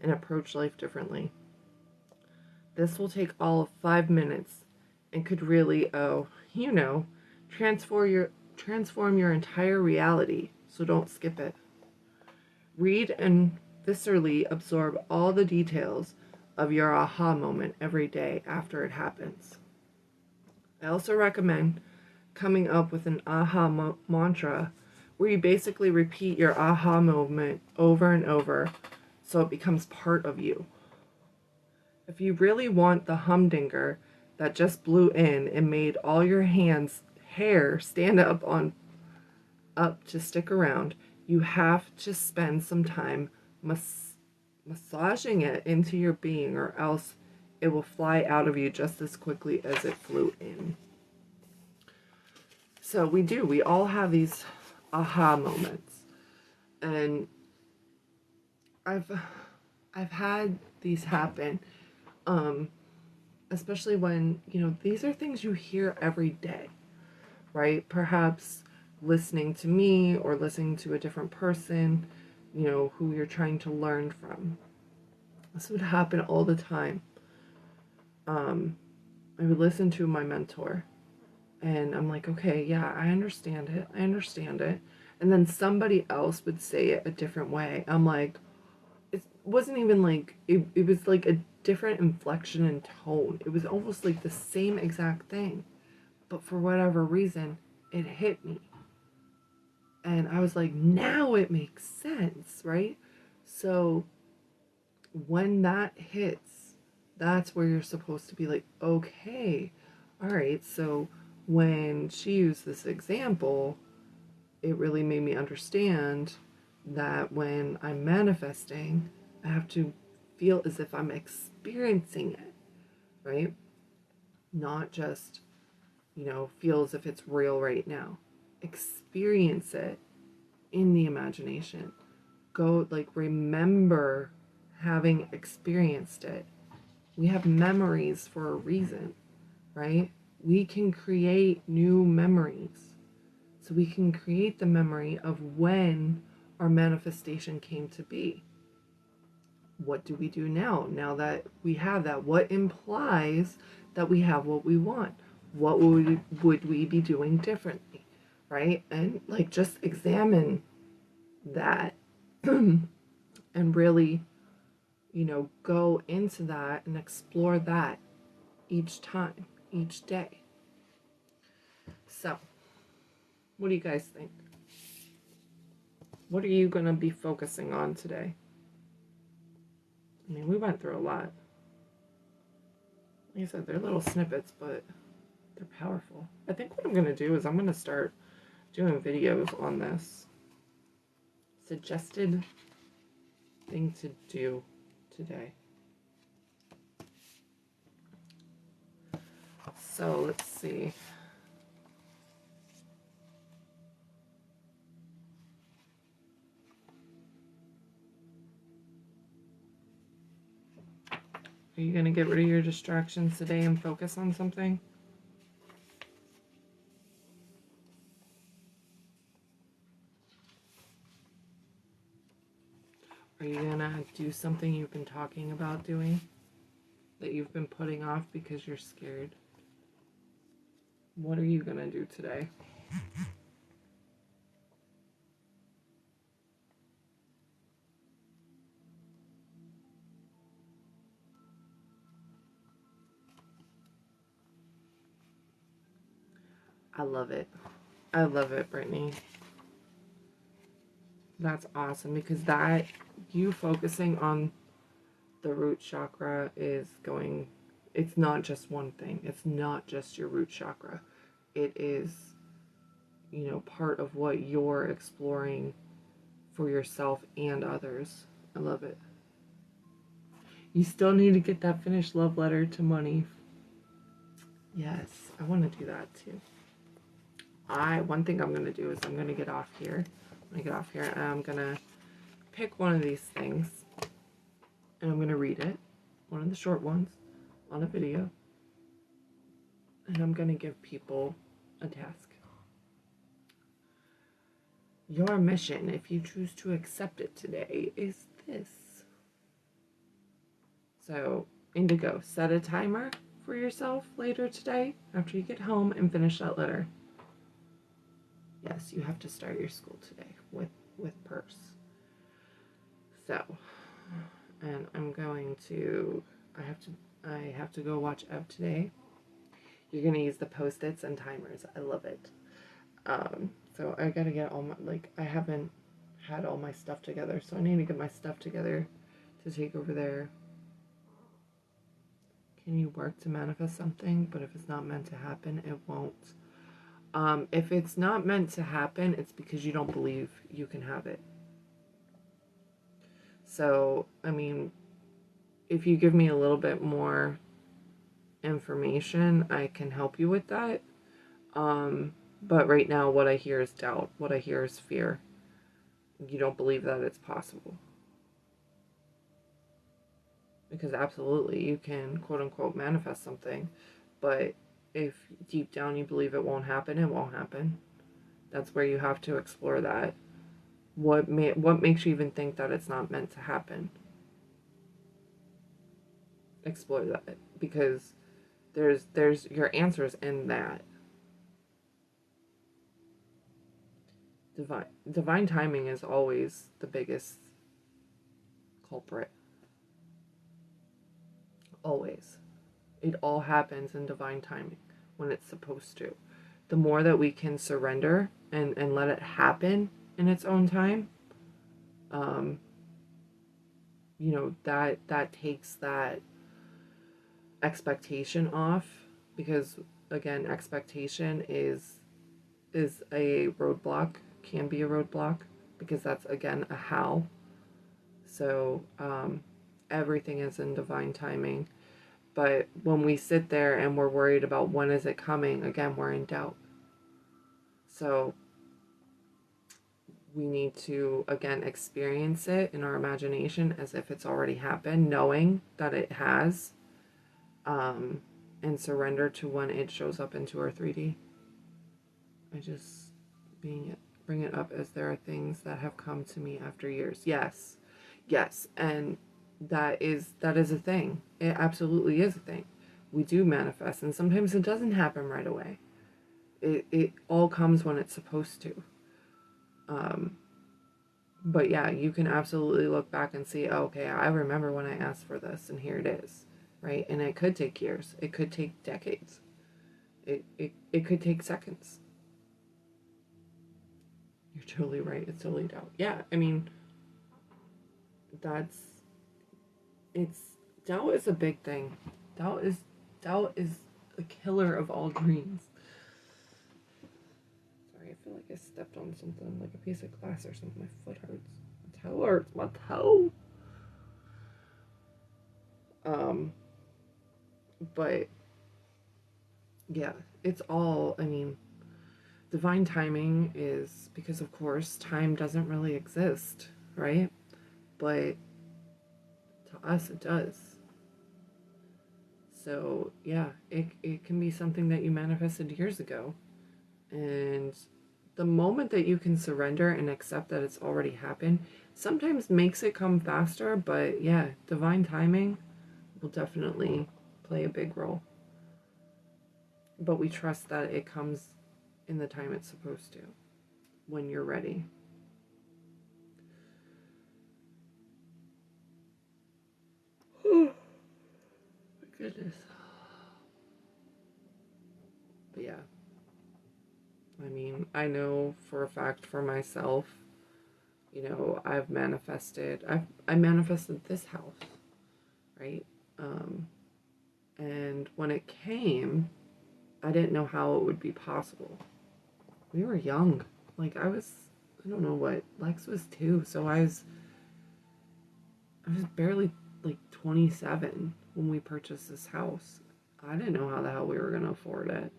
S1: and approach life differently. This will take all of 5 minutes and could really, transform your entire reality, so don't skip it. Read and viscerally absorb all the details of your aha moment every day after it happens. I also recommend coming up with an aha mantra where you basically repeat your aha moment over and over so it becomes part of you. If you really want the humdinger that just blew in and made all your hair stand up to stick around, you have to spend some time massaging it into your being, or else it will fly out of you just as quickly as it flew in. So we all have these aha moments, and I've had these happen, especially when, these are things you hear every day, right? Perhaps listening to me or listening to a different person, who you're trying to learn from. This would happen all the time. I would listen to my mentor and I'm like, okay, yeah, I understand it. And then somebody else would say it a different way. I'm like, it wasn't even like, it was like a different inflection and tone. It was almost like the same exact thing. But for whatever reason, it hit me. And I was like, now it makes sense, right? So when that hits, that's where you're supposed to be like, okay, all right. So when she used this example, it really made me understand that when I'm manifesting, I have to feel as if I'm experiencing it, right? Not just, feel as if it's real right now. Experience it in the imagination. Go, like, remember having experienced it. We have memories for a reason, right? We can create new memories. So we can create the memory of when our manifestation came to be. What do we do now that we have that? What implies that we have what we want? What would we be doing differently, right? And like just examine that and really, go into that and explore that each time, each day. So, what do you guys think? What are you going to be focusing on today? I mean, we went through a lot. Like I said, they're little snippets, but they're powerful. I think what I'm going to do is I'm going to start doing videos on this. Suggested thing to do today. So let's see. Are you going to get rid of your distractions today and focus on something? Are you going to do something you've been talking about doing that you've been putting off because you're scared? What are you going to do today? I love it. I love it, Brittany. That's awesome because that, you focusing on the root chakra is going, it's not just one thing. It's not just your root chakra. It is, part of what you're exploring for yourself and others. I love it. You still need to get that finished love letter to money. Yes, I want to do that too. One thing I'm going to do is I'm going to get off here. And I'm going to pick one of these things and I'm going to read it, one of the short ones on a video, and I'm going to give people a task. Your mission, if you choose to accept it today, is this. So, Indigo, set a timer for yourself later today after you get home and finish that letter. Yes, you have to start your school today with purse. So, and I'm going to, I have to go watch Ev today. You're going to use the Post-its and timers. I love it. So I got to get all my, I haven't had all my stuff together, so I need to get my stuff together to take over there. Can you work to manifest something? But if it's not meant to happen, it won't. If it's not meant to happen, it's because you don't believe you can have it. So, I mean, if you give me a little bit more information, I can help you with that. But right now, what I hear is doubt. What I hear is fear. You don't believe that it's possible. Because absolutely, you can, quote unquote, manifest something. But if deep down you believe it won't happen, it won't happen. That's where you have to explore that. What makes you even think that it's not meant to happen? Explore that. Because there's your answers in that. Divine timing is always the biggest culprit. Always. It all happens in divine timing when it's supposed to. The more that we can surrender and let it happen in its own time, um, you know, that takes that expectation off, because again, expectation is a roadblock, can be a roadblock, because that's again a how. So everything is in divine timing. But when we sit there and we're worried about when is it coming, again, we're in doubt. So we need to, again, experience it in our imagination as if it's already happened, knowing that it has, and surrender to when it shows up into our 3D. I just bring it up as there are things that have come to me after years. Yes, yes, and that is a thing. It absolutely is a thing. We do manifest, and sometimes it doesn't happen right away. It all comes when it's supposed to. But yeah, you can absolutely look back and see, oh, okay, I remember when I asked for this, and here it is, right? And it could take years. It could take decades. It could take seconds. You're totally right. It's totally doubt. Yeah, I mean, that's it's doubt is a big thing. Doubt is doubt is a killer of all dreams. Sorry, I feel like I stepped on something, like a piece of glass or something. My foot hurts. My toe hurts. My toe. But yeah, it's all. I mean, divine timing is because, of course, time doesn't really exist, right? But to us, it does. So yeah, it can be something that you manifested years ago. And the moment that you can surrender and accept that it's already happened sometimes makes it come faster, but yeah, divine timing will definitely play a big role. But we trust that it comes in the time it's supposed to, when you're ready. Oh my goodness. But yeah, I mean, I know for a fact for myself, you know, I manifested this house, right? Um, and when it came, I didn't know how it would be possible. We were young. Like I don't know what, Lex was 2, so I was barely like 27 when we purchased this house. I didn't know how the hell we were going to afford it.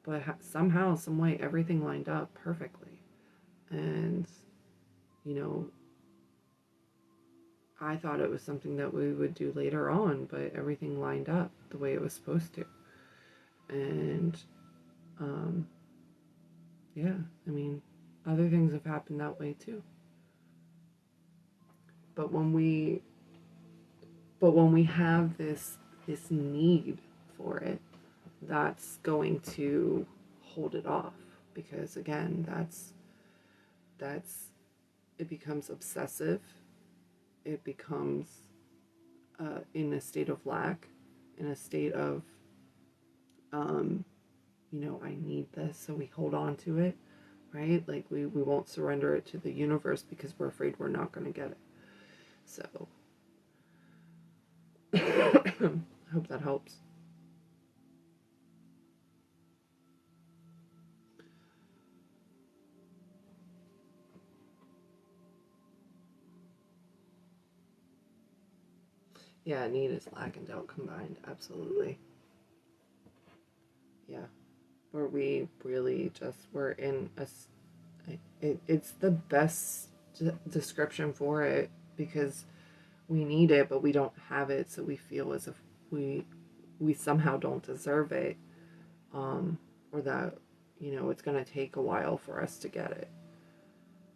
S1: But somehow, some way, everything lined up perfectly. And, you know, I thought it was something that we would do later on, but everything lined up the way it was supposed to. And, um, yeah, I mean, other things have happened that way too. But when we have this need for it, that's going to hold it off, because again, that's it becomes obsessive. It becomes in a state of lack, in a state of you know, I need this, so we hold on to it, right? Like we won't surrender it to the universe because we're afraid we're not going to get it. So I hope that helps. Yeah, need is lack and doubt combined. Absolutely. Yeah. Where we really just we're in a it's the best description for it, because we need it but we don't have it, so we feel as if we somehow don't deserve it, or that, you know, it's going to take a while for us to get it.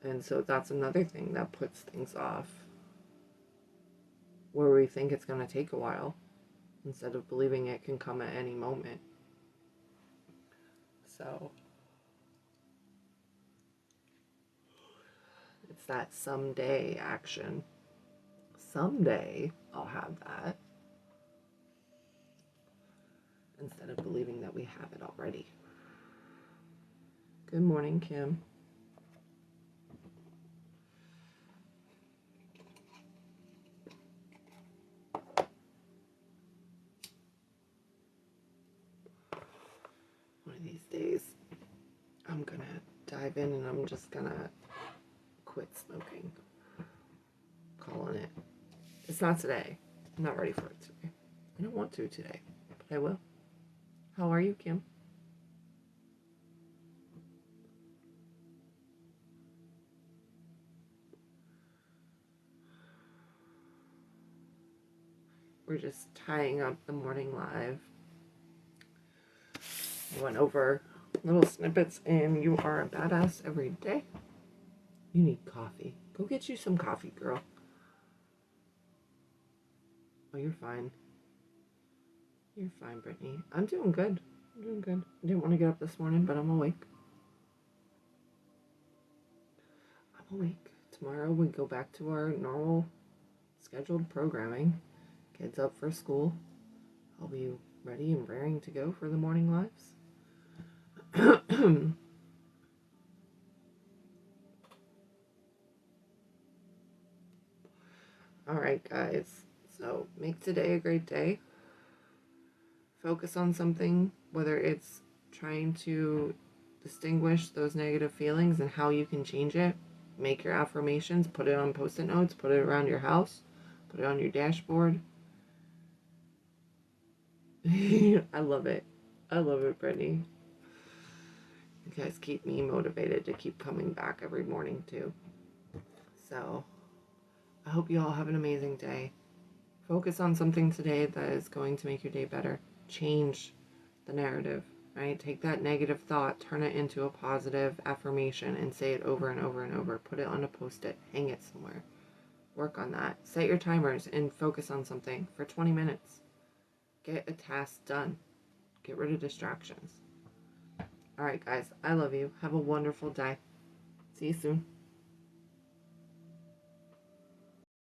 S1: And so that's another thing that puts things off, where we think it's going to take a while instead of believing it can come at any moment. So it's that someday action. Someday I'll have that, instead of believing that we have it already. Good morning, Kim. dive in and I'm just gonna quit smoking. Calling it. It's not today. I'm not ready for it today. I don't want to today, but I will. How are you, Kim? We're just tying up the morning live. I went over little snippets and you are a badass every day. You need coffee. Go get you some coffee, girl. Oh, you're fine. You're fine, Brittany. I'm doing good. I'm doing good. I didn't want to get up this morning, but I'm awake. I'm awake. Tomorrow we go back to our normal scheduled programming. Kids up for school. I'll be ready and raring to go for the morning lives. Alright, guys. So, make today a great day. Focus on something, whether it's trying to distinguish those negative feelings and how you can change it. Make your affirmations, put it on post-it notes, put it around your house, put it on your dashboard. I love it. I love it, Brittany. You guys keep me motivated to keep coming back every morning, too. So, I hope you all have an amazing day. Focus on something today that is going to make your day better. Change the narrative, right? Take that negative thought, turn it into a positive affirmation, and say it over and over and over. Put it on a post-it, hang it somewhere. Work on that. Set your timers and focus on something for 20 minutes. Get a task done. Get rid of distractions. All right, guys, I love you. Have a wonderful day. See you soon.